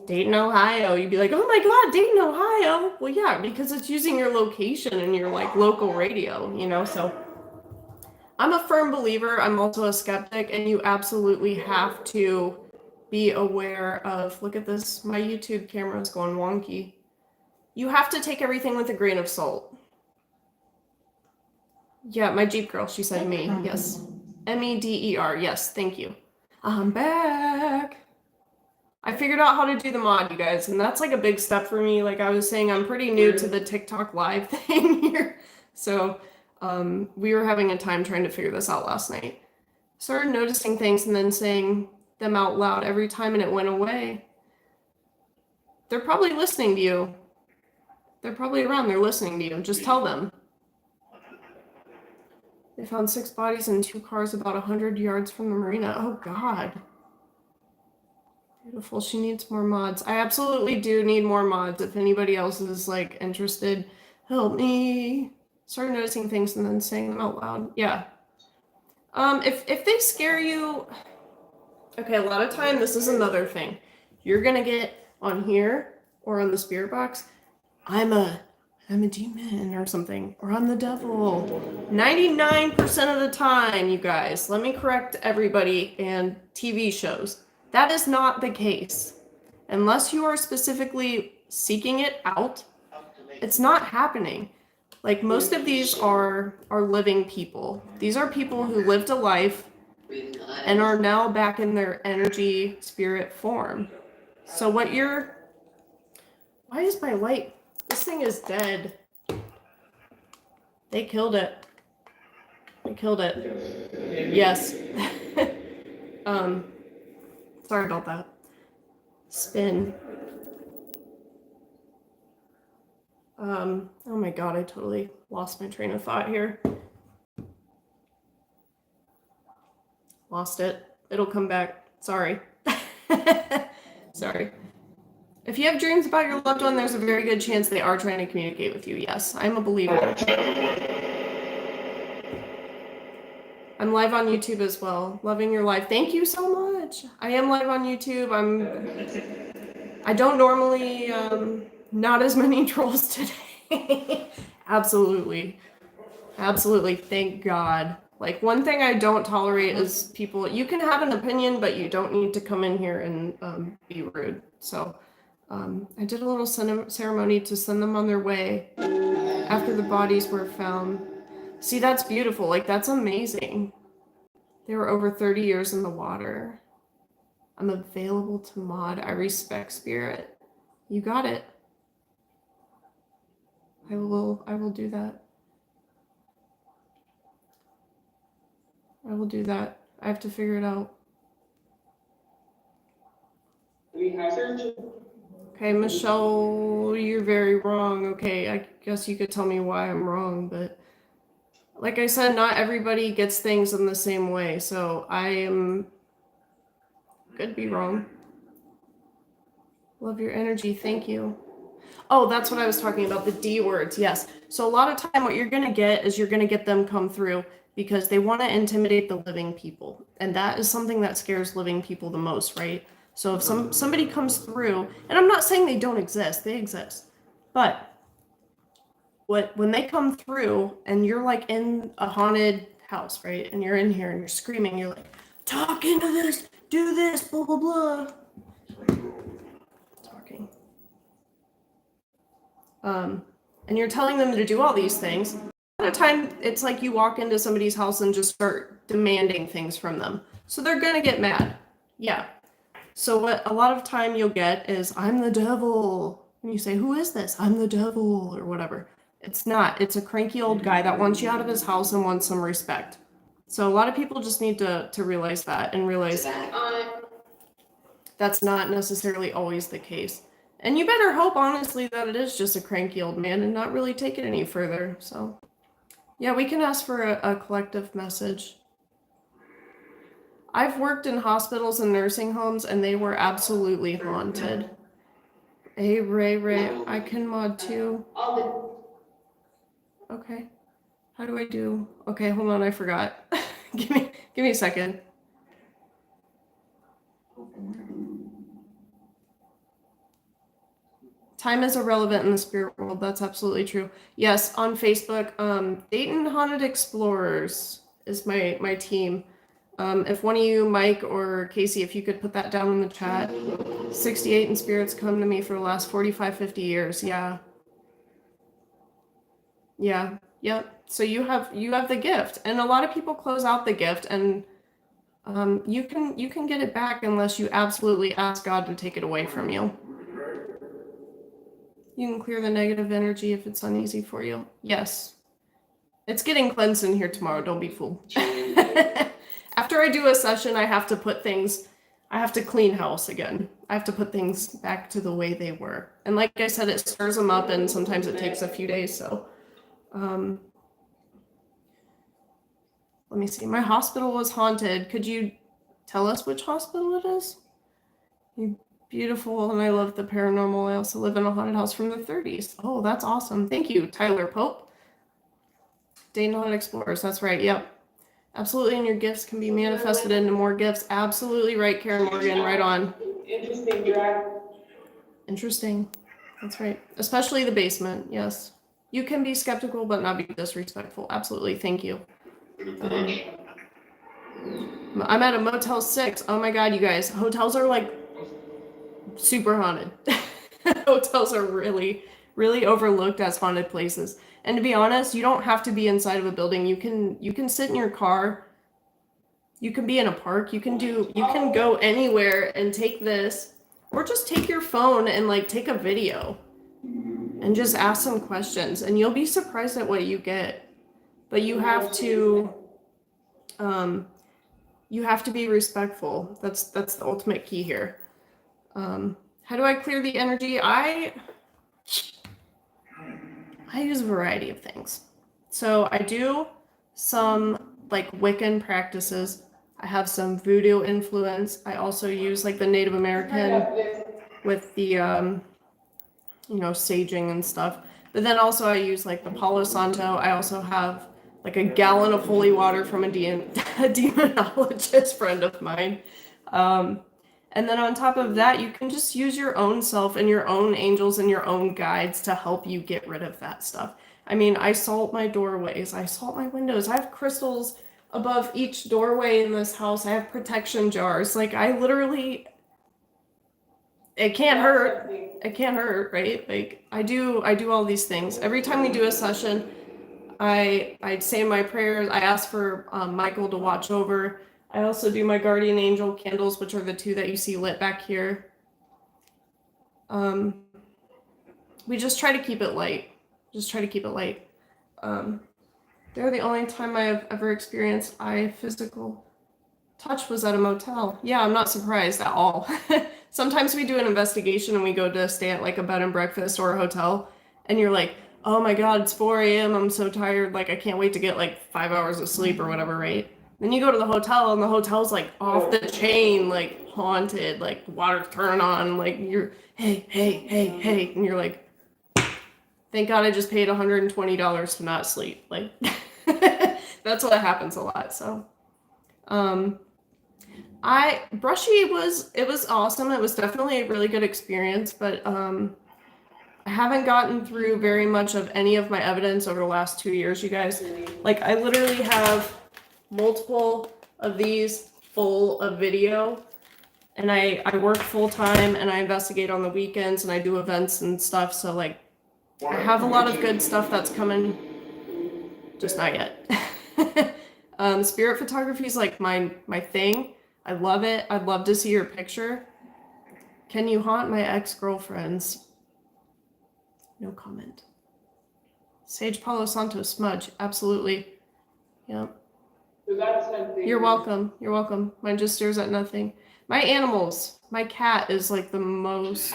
Speaker 1: Dayton, Ohio. You'd be like, oh my God, Dayton, Ohio. Well, yeah, because it's using your location and your like local radio, you know? So I'm a firm believer. I'm also a skeptic, and you absolutely have to be aware of, look at this, my YouTube camera is going wonky. You have to take everything with a grain of salt. Yeah, my Jeep girl, she said me, yes. Meder, yes, thank you. I'm back. I figured out how to do the mod, you guys, and that's like a big step for me. Like I was saying, I'm pretty new to the TikTok live thing here. So we were having a time trying to figure this out last night. Started noticing things and then saying them out loud every time, and it went away. They're probably listening to you. They're probably around, they're listening to you. Just tell them. They found 6 bodies in 2 cars about 100 yards from the marina. Oh, God. Beautiful. She needs more mods. I absolutely do need more mods. If anybody else is, like, interested, help me. Start noticing things and then saying them out loud. Yeah. If they scare you... Okay, a lot of time, this is another thing. You're going to get on here or on the spirit box, I'm a demon or something, or I'm the devil. 99% of the time, you guys, let me correct everybody and TV shows. That is not the case. Unless you are specifically seeking it out, it's not happening. Like most of these are living people. These are people who lived a life and are now back in their energy spirit form. So why is my light? This thing is dead. They killed it. They killed it. Yes. Sorry about that. Spin. Oh my God, I totally lost my train of thought here. Lost it. It'll come back. Sorry. Sorry. If you have dreams about your loved one, there's a very good chance they are trying to communicate with you. Yes, I'm a believer. I'm live on YouTube as well. Loving your live. Thank you so much. I am live on YouTube. I don't normally, not as many trolls today. Absolutely. Absolutely. Thank God. Like, one thing I don't tolerate is people, you can have an opinion, but you don't need to come in here and be rude. So I did a little ceremony to send them on their way after the bodies were found. See, that's beautiful. Like, that's amazing. They were over 30 years in the water. I'm available to mod. I respect spirit. You got it. I will do that. I will do that. I have to figure it out. Okay, Michelle, you're very wrong. Okay, I guess you could tell me why I'm wrong, but like I said, not everybody gets things in the same way, so could be wrong. Love your energy, thank you. Oh, that's what I was talking about, the D words, yes. So a lot of time what you're gonna get is you're gonna get them come through because they want to intimidate the living people. And that is something that scares living people the most, right? So if somebody comes through, and I'm not saying they don't exist, they exist. But when they come through and you're like in a haunted house, right? And you're in here and you're screaming, you're like, talk into this, do this, blah, blah, blah. Talking. And you're telling them to do all these things. A lot of time, it's like you walk into somebody's house and just start demanding things from them. So they're gonna get mad. Yeah. So what a lot of time you'll get is, I'm the devil. And you say, who is this? I'm the devil, or whatever. It's not. It's a cranky old guy that wants you out of his house and wants some respect. So a lot of people just need to realize that and realize that's not necessarily always the case. And you better hope, honestly, that it is just a cranky old man and not really take it any further. So, yeah, we can ask for a collective message. I've worked in hospitals and nursing homes, and they were absolutely haunted. Hey, Ray, I can mod too. Okay. How do I do? Okay, hold on, I forgot. give me a second. Time is irrelevant in the spirit world. That's absolutely true. Yes, on Facebook, Dayton Haunted Explorers is my team. If one of you, Mike or Casey, if you could put that down in the chat. 68 in spirits come to me for the last 45, 50 years. Yeah. Yeah. Yep. So you have the gift, and a lot of people close out the gift, and you can get it back unless you absolutely ask God to take it away from you. You can clear the negative energy if it's uneasy for you. Yes. It's getting cleansed in here tomorrow. Don't be fooled. After I do a session, I have to clean house again. I have to put things back to the way they were. And like I said, it stirs them up, and sometimes it takes a few days. So, let me see. My hospital was haunted. Could you tell us which hospital it is? You beautiful, and I love the paranormal. I also live in a haunted house from the 30s. Oh, that's awesome. Thank you, Tyler Pope. Dayton Haunted Explorers, that's right. Yep. Absolutely, and your gifts can be manifested into more gifts. Absolutely right, Karen Morgan, right on.
Speaker 2: Interesting, Jack.
Speaker 1: Interesting. That's right. Especially the basement, yes. You can be skeptical, but not be disrespectful. Absolutely, thank you. I'm at a Motel 6. Oh my God, you guys. Hotels are like super haunted. Hotels are really, really overlooked as haunted places. And to be honest, you don't have to be inside of a building. You can sit in your car. You can be in a park. You can go anywhere and take this, or just take your phone and like take a video and just ask some questions, and you'll be surprised at what you get. But you have to be respectful. That's the ultimate key here. How do I clear the energy? I use a variety of things. So I do some like Wiccan practices. I have some voodoo influence. I also use like the Native American with the, saging and stuff. But then also I use like the Palo Santo. I also have like a gallon of holy water from a demonologist friend of mine. And then on top of that, you can just use your own self and your own angels and your own guides to help you get rid of that stuff. I mean, I salt my doorways, I salt my windows, I have crystals above each doorway in this house, I have protection jars. Like I literally, it can't hurt. It can't hurt, right? Like I do all these things. Every time we do a session, I say my prayers. I ask for Michael to watch over. I also do my guardian angel candles, which are the two that you see lit back here. We just try to keep it light. They're the only time I've ever experienced eye physical touch was at a motel. Yeah, I'm not surprised at all. Sometimes we do an investigation and we go to stay at like a bed and breakfast or a hotel, and you're like, oh my God, it's 4 a.m. I'm so tired. Like, I can't wait to get like 5 hours of sleep or whatever, right? Then you go to the hotel and the hotel's like off the chain, like haunted, like water's turning on, like you're, hey. And you're like, thank God I just paid $120 to not sleep. Like, that's what happens a lot. So, Brushy it was awesome. It was definitely a really good experience, but, I haven't gotten through very much of any of my evidence over the last 2 years, you guys. Like, I literally have multiple of these full of video, and I work full time and I investigate on the weekends and I do events and stuff. So like, I have a lot of good stuff that's coming, just not yet. Spirit photography is like my thing. I love it. I'd love to see your picture. Can you haunt my ex-girlfriends? No comment. Sage Palo Santo smudge. Absolutely. Yep. You're welcome. You're welcome. Mine just stares at nothing. My animals. My cat is like the most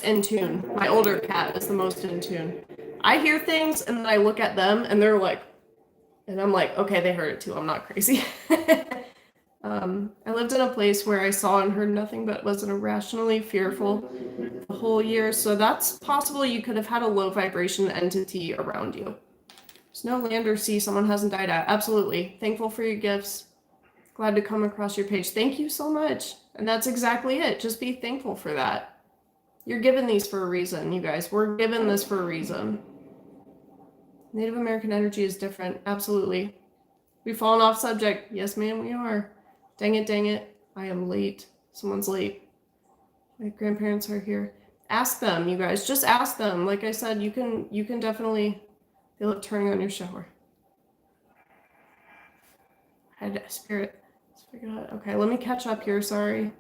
Speaker 1: in tune. My older cat is the most in tune. I hear things and then I look at them and they're like, and I'm like, okay, they heard it too. I'm not crazy. I lived in a place where I saw and heard nothing but was irrationally fearful the whole year. So that's possible. You could have had a low vibration entity around you. There's no land or sea someone hasn't died at. Absolutely. Thankful for your gifts. Glad to come across your page. Thank you so much. And that's exactly it. Just be thankful for that. You're given these for a reason, you guys. We're given this for a reason. Native American energy is different. Absolutely. We've fallen off subject. Yes, ma'am, we are. Dang it. I am late. Someone's late. My grandparents are here. Ask them, you guys. Just ask them. Like I said, you can definitely feel it turning on your shower. I had a spirit. Okay, let me catch up here. Sorry.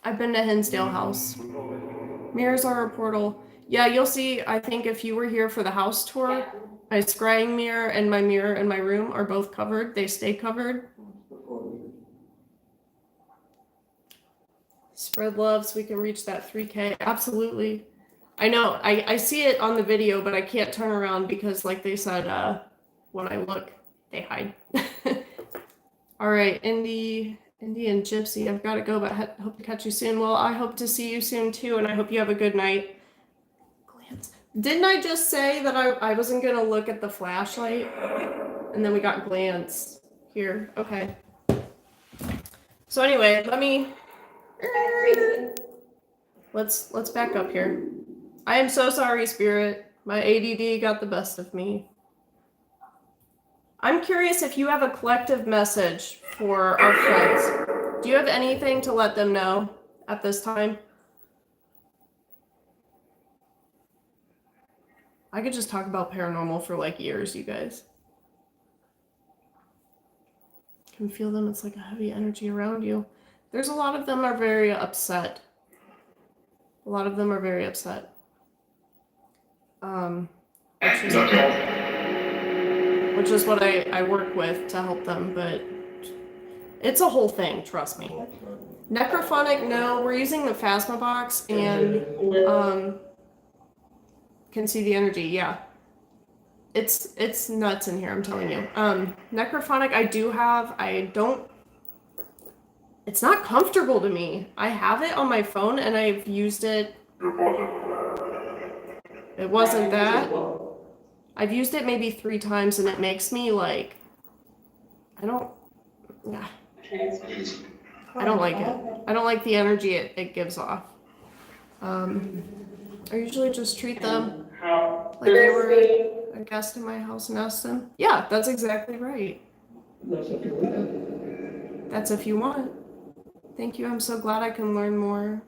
Speaker 1: I've been to Hinsdale House. Mirrors are a portal. Yeah, you'll see. I think if you were here for the house tour, my scrying mirror and my mirror in my room are both covered. They stay covered. Spread love so we can reach that 3K. Absolutely. I know. I see it on the video, but I can't turn around because, like they said, when I look, they hide. All right, Indian Gypsy. I've got to go, but hope to catch you soon. Well, I hope to see you soon too, and I hope you have a good night. Glance. Didn't I just say that I wasn't going to look at the flashlight? And then we got glance here. Okay. So anyway, let's back up here. I am so sorry, Spirit. My ADD got the best of me. I'm curious if you have a collective message for our friends. Do you have anything to let them know at this time? I could just talk about paranormal for like years, you guys. Can feel them. It's like a heavy energy around you. There's a lot of them are very upset. A lot of them are very upset. Which is what I work with to help them, but it's a whole thing, trust me. Necrophonic, no, we're using the Phasma box and can see the energy, yeah. It's nuts in here, I'm telling you. Necrophonic it's not comfortable to me. I have it on my phone and I've used it. It wasn't that. I've used it maybe 3 times and it makes me like, I don't like it. I don't like the energy it gives off. I usually just treat them like they were A guest in my house in Aston? Yeah, that's exactly right.
Speaker 3: That's if you want.
Speaker 1: That's if you want. Thank you. I'm so glad I can learn more.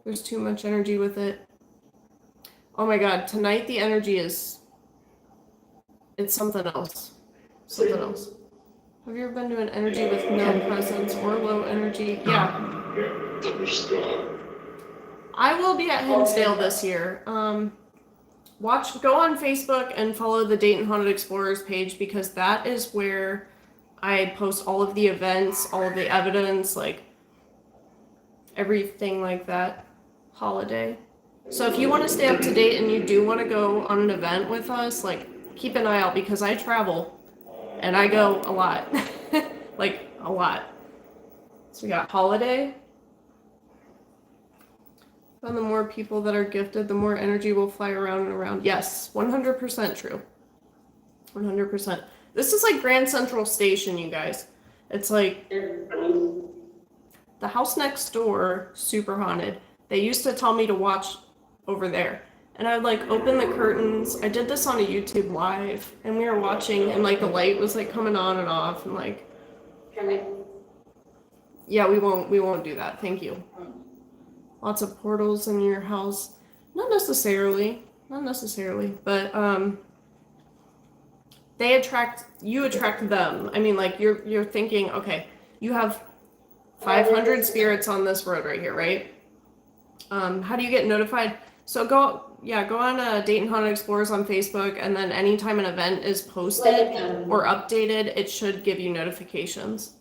Speaker 1: There's too much energy with it. Oh my god, tonight the energy is. It's something else. Something else. Have you ever been to an energy with no presence or low energy? Yeah.
Speaker 4: Yeah, thunderstorm.
Speaker 1: I will be at Hinsdale this year. Go on Facebook and follow the Dayton Haunted Explorers page because that is where I post all of the events, all of the evidence, like everything like that. Holiday. So if you want to stay up to date and you do want to go on an event with us, like keep an eye out because I travel and I go a lot. Like a lot. So we got holiday. And the more people that are gifted, the more energy will fly around and around. Yes, 100% true. 100%. This is like Grand Central Station, you guys. It's like the house next door, super haunted. They used to tell me to watch over there. And I would like open the curtains. I did this on a YouTube live and we were watching and like the light was like coming on and off and like yeah, we won't do that. Thank you. Lots of portals in your house. Not necessarily, but you attract them. I mean, like you're thinking, okay, you have 500 spirits on this road right here, right? How do you get notified? So go on Dayton Haunted Explorers on Facebook, and then anytime an event is posted or updated, it should give you notifications.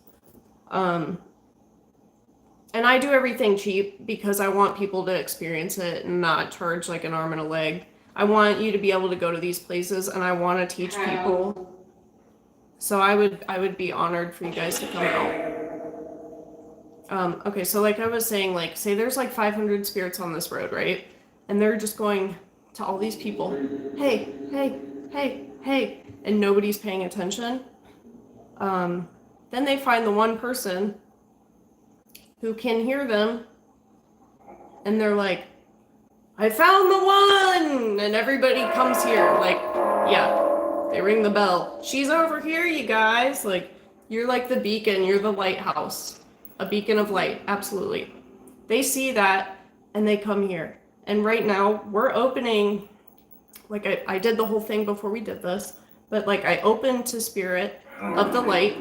Speaker 1: And I do everything cheap because I want people to experience it and not charge like an arm and a leg. I want you to be able to go to these places and I want to teach people. So I would be honored for you guys to come out. Okay, so like I was saying, like say there's like 500 spirits on this road, right? And they're just going to all these people, hey, hey, hey, hey, and nobody's paying attention. Then they find the one person who can hear them, and they're like, I found the one! And everybody comes here, like, yeah, they ring the bell. She's over here, you guys. Like, you're like the beacon, you're the lighthouse. A beacon of light, absolutely. They see that, and they come here. And right now, we're opening, like I did the whole thing before we did this, but like I opened to spirit of the light.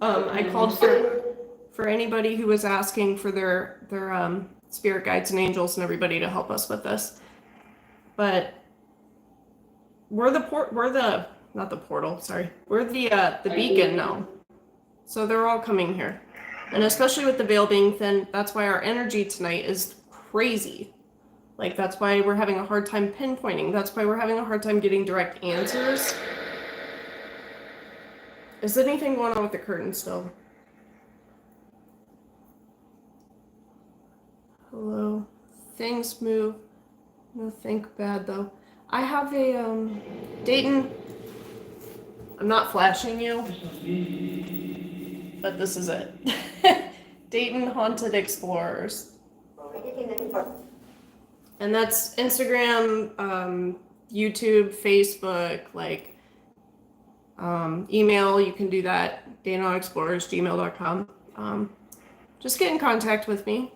Speaker 1: I called for anybody who was asking for their spirit guides and angels and everybody to help us with this. But we're the beacon now. So they're all coming here. And especially with the veil being thin, that's why our energy tonight is crazy. Like that's why we're having a hard time pinpointing. That's why we're having a hard time getting direct answers. Is anything going on with the curtain still? Hello. Things move. No, think bad though. I have a Dayton. I'm not flashing you, but this is it. Dayton Haunted Explorers. And that's Instagram, YouTube, Facebook, like email. You can do that. DaytonHauntedExplorers@gmail.com. Just get in contact with me.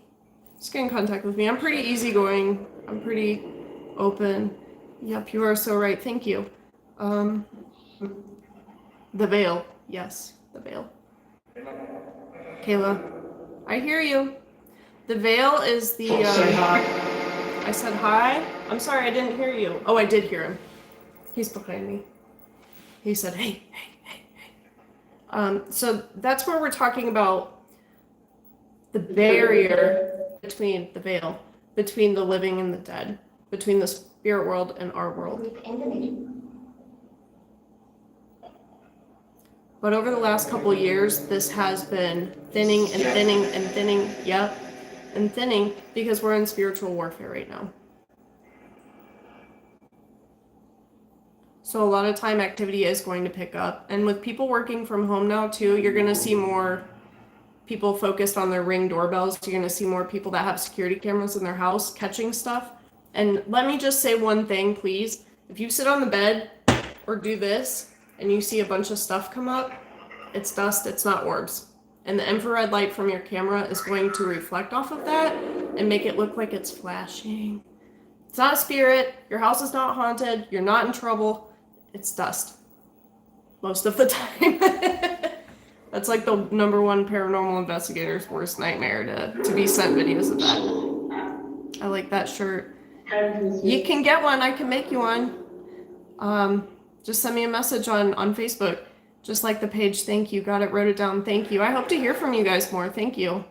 Speaker 1: I'm pretty easygoing. I'm pretty open. Yep, you are so right. Thank you. The veil. Yes, the veil. Kayla, I hear you. The veil is the. I said hi. I'm sorry, I didn't hear you. Oh, I did hear him. He's behind me. He said, hey, hey, hey, hey. So that's where we're talking about the barrier between the veil, between the living and the dead, between the spirit world and our world. But over the last couple of years, this has been thinning and thinning and thinning. Yep. And thinning because we're in spiritual warfare right now. So a lot of time activity is going to pick up. And with people working from home now too, you're going to see more people focused on their Ring doorbells. You're going to see more people that have security cameras in their house catching stuff. And let me just say one thing, please. If you sit on the bed or do this and you see a bunch of stuff come up, it's dust, it's not orbs. And the infrared light from your camera is going to reflect off of that and make it look like it's flashing. It's not a spirit. Your house is not haunted. You're not in trouble. It's dust. Most of the time. That's like the number one paranormal investigator's worst nightmare, to be sent videos of that. I like that shirt. You can get one. I can make you one. Just send me a message on Facebook. Just like the page. Thank you. Got it. Wrote it down. Thank you. I hope to hear from you guys more. Thank you.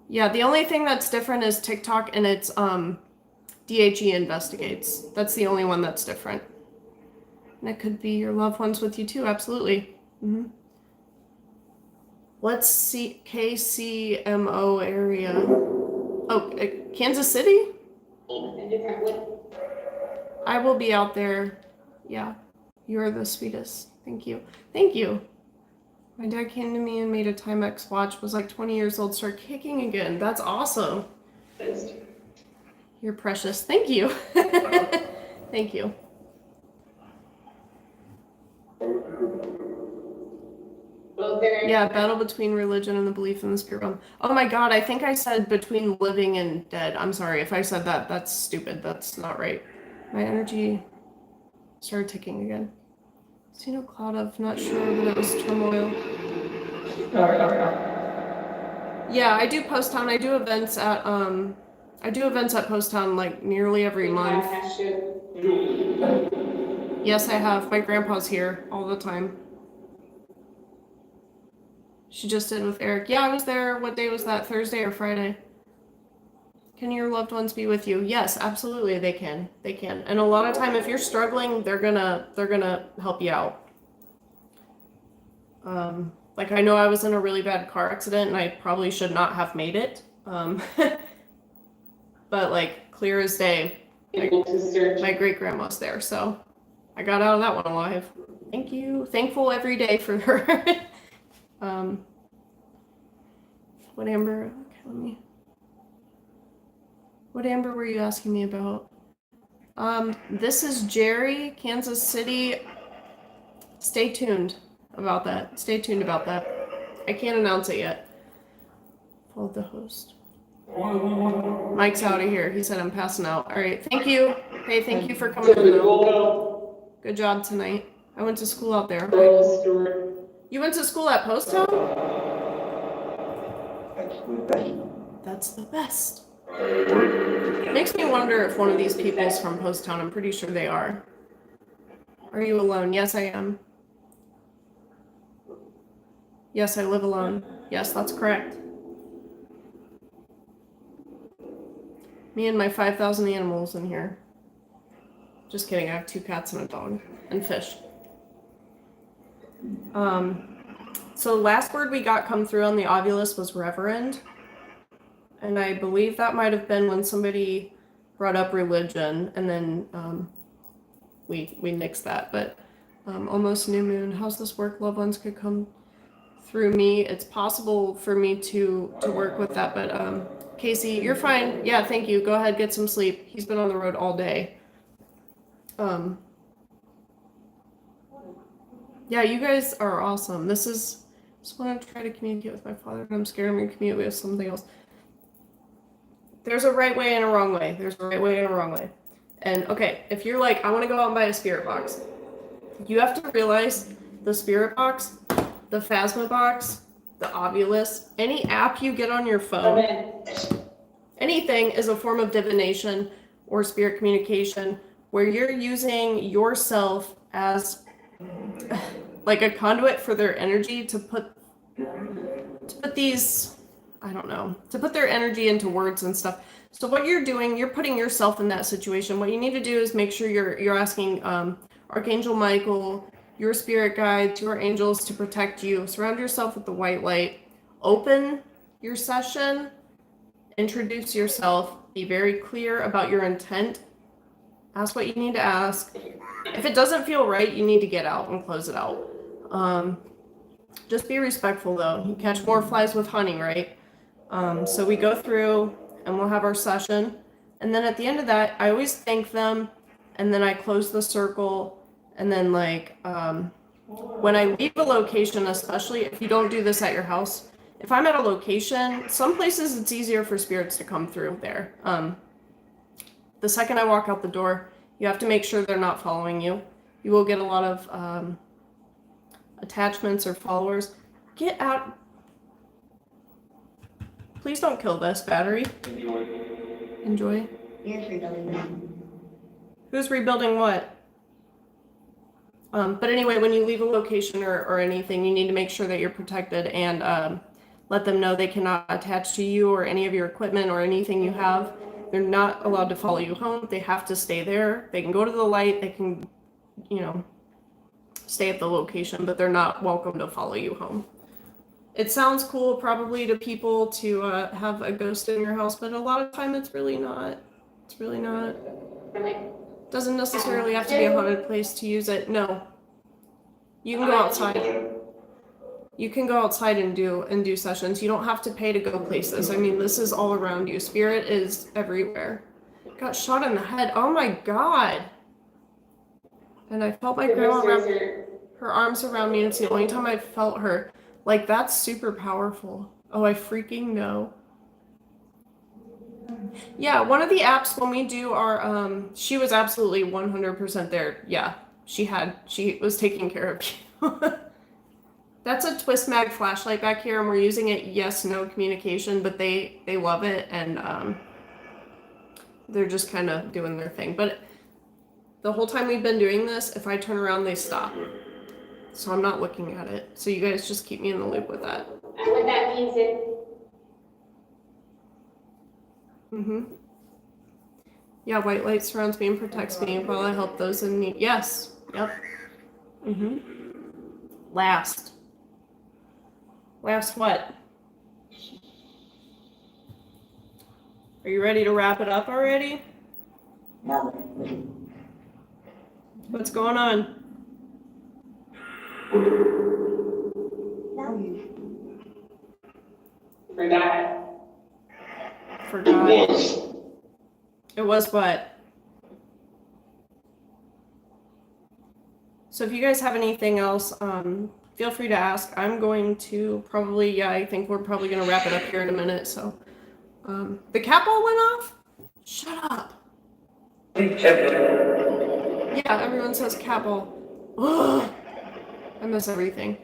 Speaker 1: Yeah, the only thing that's different is TikTok, and it's DHE investigates. That's the only one that's different. And it could be your loved ones with you too. Absolutely. Mm-hmm. Let's see. KCMO area. Oh, Kansas City?
Speaker 5: A different one.
Speaker 1: I will be out there. Yeah. You're the sweetest. Thank you. Thank you. My dad came to me and made a Timex watch, was like 20 years old, started kicking again. That's awesome. You're precious. Thank you. Thank you.
Speaker 5: Well, very.
Speaker 1: Yeah, battle between religion and the belief in the spirit realm. Oh my god, I think I said between living and dead. I'm sorry if I said that. That's stupid. That's not right. My energy started ticking again. Seen a cloud of, not sure, but it was turmoil.
Speaker 3: All right.
Speaker 1: Yeah, I do Post Town. I do events at Post Town like nearly every month. Yes, I have. My grandpa's here all the time. She just did with Eric. Yeah, I was there. What day was that? Thursday or Friday? Can your loved ones be with you? Yes, absolutely they can. They can. And a lot of time if you're struggling, they're gonna help you out. Like I know I was in a really bad car accident and I probably should not have made it. But like clear as day, my great grandma's there, so I got out of that one alive. Thank you. Thankful every day for her. What Amber? Okay, let me. What Amber were you asking me about? This is Jerry, Kansas City. Stay tuned about that. Stay tuned about that. I can't announce it yet. Hold the host. Mike's out of here. He said I'm passing out. All right. Thank you. Hey, thank you for coming on. Good job tonight. I went to school out there. You went to school at Post Town? That's the best. Makes me wonder if one of these people is from Post Town. I'm pretty sure they are. Are you alone? Yes, I am. Yes, I live alone. Yes, that's correct. Me and my 5,000 animals in here. Just kidding, I have 2 cats and a dog. And fish. So the last word we got come through on the Ovilus was reverend. And I believe that might have been when somebody brought up religion, and then we nixed that. But almost new moon. How's this work? Loved ones could come through me. It's possible for me to work with that, but Casey, you're fine. Yeah, thank you. Go ahead, get some sleep. He's been on the road all day. Yeah, you guys are awesome. Just want to try to communicate with my father, and I'm scared I'm going to communicate with something else. There's a right way and a wrong way. There's a right way and a wrong way. And okay, if you're like, I want to go out and buy a spirit box, you have to realize the spirit box, the Phasma box, the Ovilus, any app you get on your phone, anything is a form of divination or spirit communication where you're using yourself as like a conduit for their energy to put these, I don't know, to put their energy into words and stuff. So what you're doing, you're putting yourself in that situation. What you need to do is make sure you're asking Archangel Michael, your spirit guides, your angels to protect you. Surround yourself with the white light. Open your session. Introduce yourself. Be very clear about your intent. Ask what you need to ask. If it doesn't feel right, you need to get out and close it out. Just be respectful, though. You catch more flies with honey, right? So we go through and we'll have our session. And then at the end of that, I always thank them and then I close the circle, and then like when I leave a location, especially if you don't do this at your house, if I'm at a location, some places it's easier for spirits to come through there. The second I walk out the door, you have to make sure they're not following you. You will get a lot of attachments or followers. Get out. Please don't kill this battery. Enjoy.
Speaker 6: Here's rebuilding them.
Speaker 1: Who's rebuilding what? But anyway, when you leave a location or anything, you need to make sure that you're protected and let them know they cannot attach to you or any of your equipment or anything you have. They're not allowed to follow you home. They have to stay there. They can go to the light. They can, you know, stay at the location, but they're not welcome to follow you home. It sounds cool probably to people to have a ghost in your house, but a lot of time it's really not. It's really not. Doesn't necessarily have to be a haunted place to use it. No. You can go outside. You can go outside and do sessions. You don't have to pay to go places. I mean, this is all around you. Spirit is everywhere. Got shot in the head. Oh my god. And I felt my grandma wrap her arms around me, and it's the only time I felt her. Like, that's super powerful. Oh, I freaking know. Yeah, one of the apps when we do our she was absolutely 100% there. Yeah, she was taking care of you. That's a Twist Mag flashlight back here, and we're using it yes no communication, but they love it, and they're just kind of doing their thing. But the whole time we've been doing this, if I turn around, they stop. So I'm not looking at it. So you guys just keep me in the loop with that.
Speaker 5: And what that means is
Speaker 1: Yeah, white light surrounds me and protects me while I help those in need. Yes. Yep. Last what? Are you ready to wrap it up already?
Speaker 6: No.
Speaker 1: What's going on?
Speaker 6: No.
Speaker 5: forgot.
Speaker 4: It was.
Speaker 1: It was what? So if you guys have anything else, feel free to ask. I'm going to probably, I think we're probably going to wrap it up here in a minute. So the cat ball went off? Shut up. Yeah, everyone says cat ball. Ugh. I miss everything.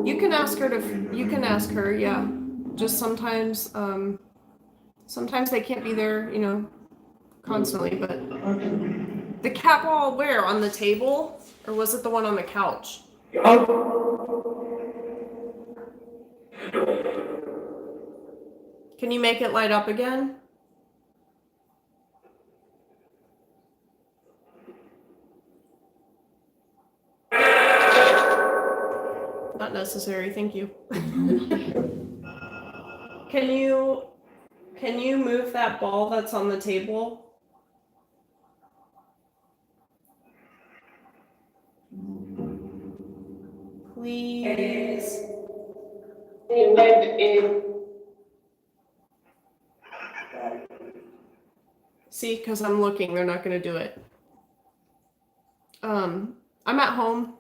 Speaker 1: You can ask her, yeah. Just sometimes, sometimes they can't be there, constantly, but the cat ball where? On the table? Or was it the one on the couch? Can you make it light up again? Not necessary, thank you. Can you move that ball that's on the table? Please.
Speaker 5: They live in.
Speaker 1: See, because I'm looking, they're not going to do it. I'm at home.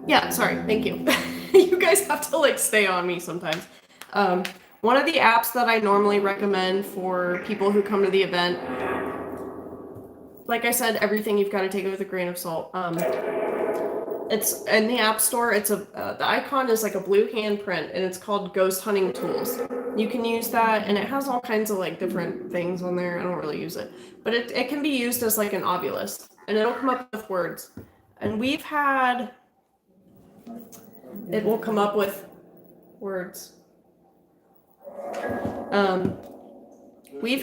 Speaker 1: Yeah, sorry, thank you. You guys have to stay on me sometimes. One of the apps that I normally recommend for people who come to the event, like I said, everything you've got to take it with a grain of salt. It's in the App Store. It's the icon is like a blue handprint, and it's called Ghost Hunting Tools. You can use that, and it has all kinds of different things on there. I don't really use it, but it can be used as an Ovilus, and it'll come up with words. And it will come up with words. We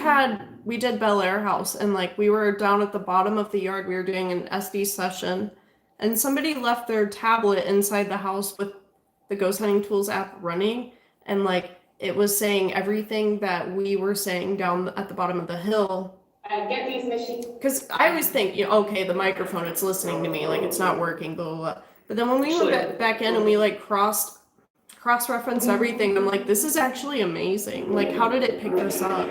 Speaker 1: did Bel Air House, and we were down at the bottom of the yard. We were doing an SD session, and somebody left their tablet inside the house with the Ghost Hunting Tools app running, and it was saying everything that we were saying down at the bottom of the hill.
Speaker 5: Get these machines.
Speaker 1: Because I always think, okay, the microphone, it's listening to me, it's not working, blah, blah, blah. But then when we went back in and we cross-referenced everything, I'm this is actually amazing. How did it pick this up?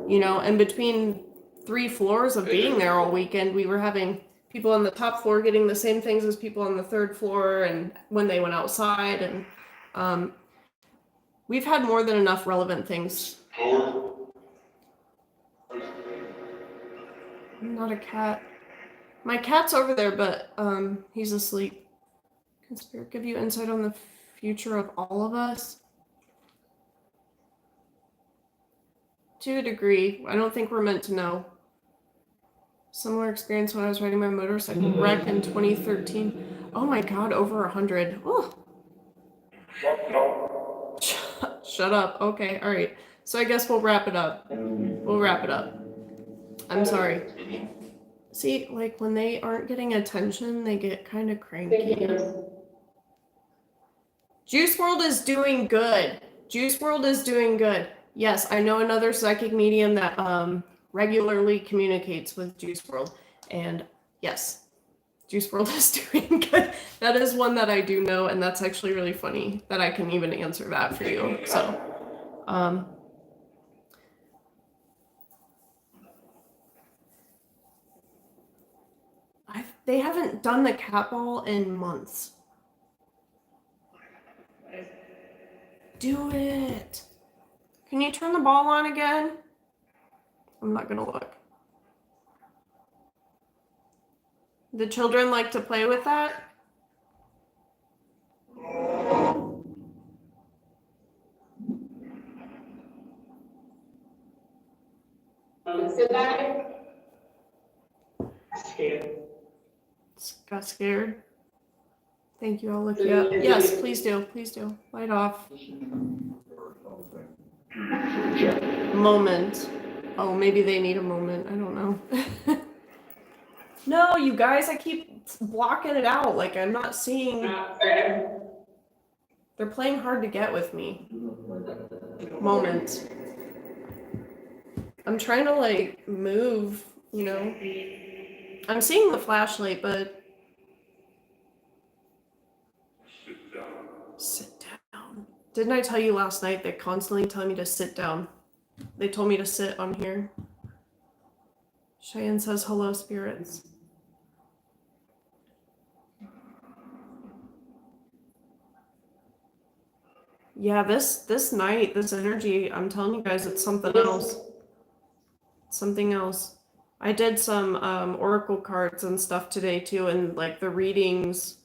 Speaker 1: you know, and between 3 floors of being there all weekend, we were having people on the top floor getting the same things as people on the 3rd floor, and when they went outside, and we've had more than enough relevant things.
Speaker 4: Howard?
Speaker 1: I'm not a cat. My cat's over there, but he's asleep. Can Spirit give you insight on the future of all of us? To a degree. I don't think we're meant to know. Similar experience when I was riding my motorcycle wreck in 2013. Oh my god, over 100. Oh. Shut up. Okay, alright. So I guess we'll wrap it up. We'll wrap it up. I'm sorry. See, like when they aren't getting attention, they get kind of cranky.
Speaker 2: Thank you.
Speaker 1: Juice World is doing good. Juice World is doing good. Yes, I know another psychic medium that regularly communicates with Juice World, and yes, Juice World is doing good. That is one that I do know, and that's actually really funny that I can even answer that for you. So, they haven't done the cat ball in months. Do it. Can you turn the ball on again? I'm not gonna look. The children like to play with that?
Speaker 5: So that
Speaker 2: Scared.
Speaker 1: Got scared. Thank you. I'll look you up. Yes, please do. Please do. Light off. Moment. Oh, maybe they need a moment. I don't know. No, you guys, I keep blocking it out. Like, I'm not seeing. They're playing hard to get with me. Moment. I'm trying to, like, move, you know. I'm seeing the flashlight, but. Sit down. Didn't I tell you last night they're constantly telling me to sit down? They told me to sit on here. Cheyenne says hello, spirits. Yeah, this night, this energy, I'm telling you guys, it's something else. Something else. I did some oracle cards and stuff today too, and like the readings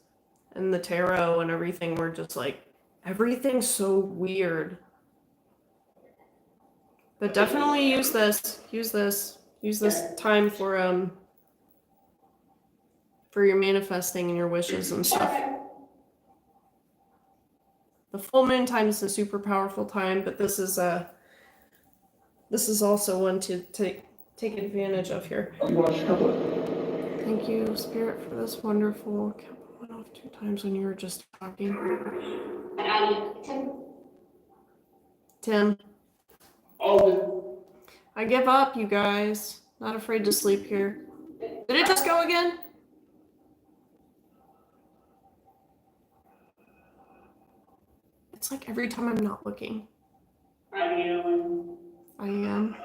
Speaker 1: and the tarot and everything were just like, everything's so weird. But definitely use this time for your manifesting and your wishes and stuff. The full moon time is a super powerful time, but this is also one to take advantage of here. Thank you, Spirit, for this wonderful. Went off 2 times when you were just talking. Tim. I give up, you guys. Not afraid to sleep here. Did it just go again? It's like every time I'm not looking. I am.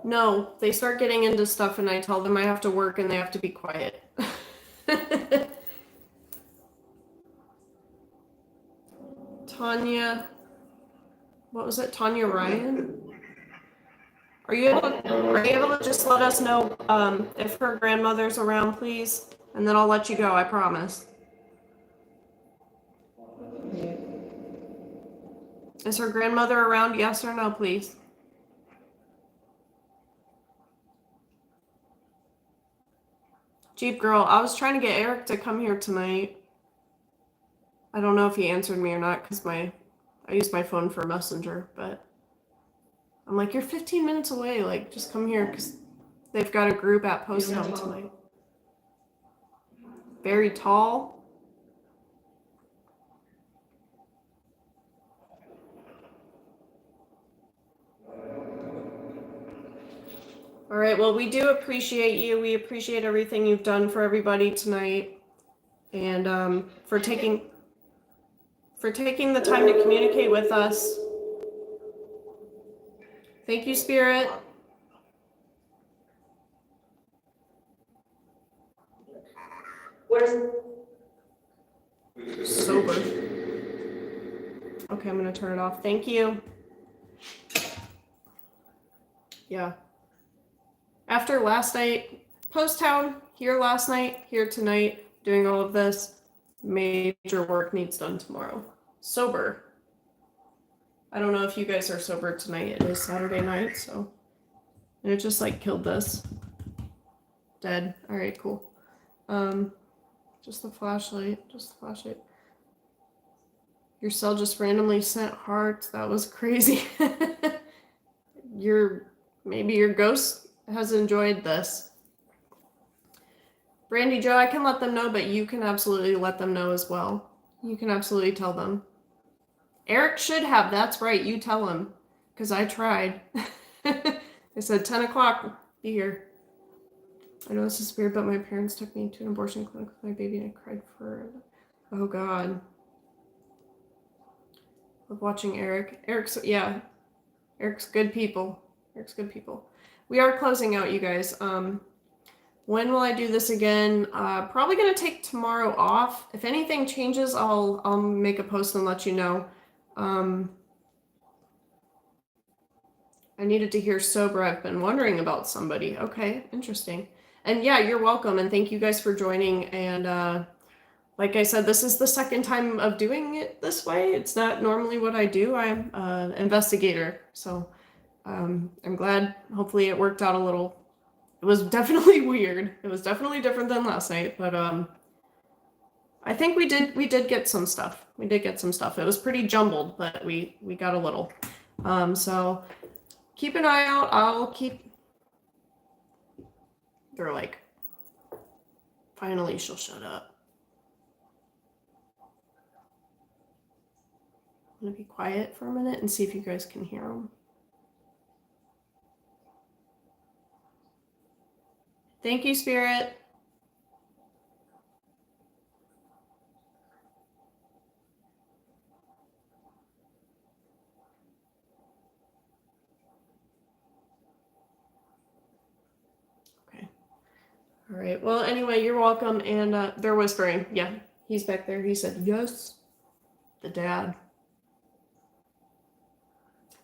Speaker 1: No, they start getting into stuff and I tell them I have to work and they have to be quiet. Tanya, what was it? Tanya Ryan? Are you able to just let us know if her grandmother's around, please? And then I'll let you go, I promise. Is her grandmother around, yes or no, please? Jeep Girl, I was trying to get Eric to come here tonight. I don't know if he answered me or not because I used my phone for Messenger, but I'm like, you're 15 minutes away, like just come here because they've got a group at Post Town tonight. Very tall. All right, well, we do appreciate you. We appreciate everything you've done for everybody tonight, and for taking the time to communicate with us. Thank you, Spirit.
Speaker 5: What is,
Speaker 1: Sober. Okay, I'm gonna turn it off. Thank you. Yeah. After last night, post town, here last night, here tonight, doing all of this, major work needs done tomorrow. Sober. I don't know if you guys are sober tonight. It is Saturday night, so. And it just like killed this. Dead. Alright, cool. Just the flashlight. Your cell just randomly sent hearts. That was crazy. Maybe your ghost has enjoyed this. Brandy Joe, I can let them know, but you can absolutely let them know as well. You can absolutely tell them. Eric should have. That's right. You tell him, because I tried. I said 10 o'clock. Be here. I know this is weird, but my parents took me to an abortion clinic with my baby, and I cried for. Oh God. Love watching Eric. Eric's good people. We are closing out, you guys. When will I do this again? Probably gonna take tomorrow off. If anything changes, I'll make a post and let you know. I needed to hear sober. I've been wondering about somebody. Okay, interesting. And yeah, you're welcome. And thank you guys for joining. And like I said, this is the second time of doing it this way. It's not normally what I do. I'm an investigator. So I'm glad. Hopefully it worked out a little. It was definitely weird. It was definitely different than last night. But I think we did get some stuff. It was pretty jumbled, but we got a little. So keep an eye out. I'll keep. They're like, finally she'll shut up. I'm gonna be quiet for a minute and see if you guys can hear them. Thank you, Spirit. Okay. All right. Well, anyway, you're welcome. And they're whispering. Yeah, he's back there. He said, yes. The dad.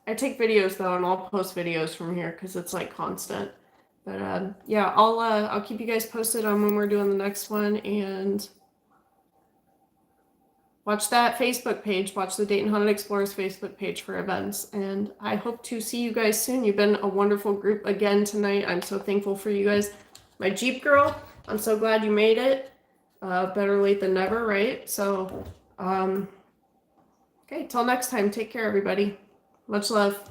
Speaker 1: I take videos though, and I'll post videos from here because it's like constant. But yeah, I'll keep you guys posted on when we're doing the next one, and watch that Facebook page. Watch the Dayton Haunted Explorers Facebook page for events, and I hope to see you guys soon. You've been a wonderful group again tonight. I'm so thankful for you guys. My Jeep girl, I'm so glad you made it. Better late than never, right? So, okay, till next time. Take care, everybody. Much love.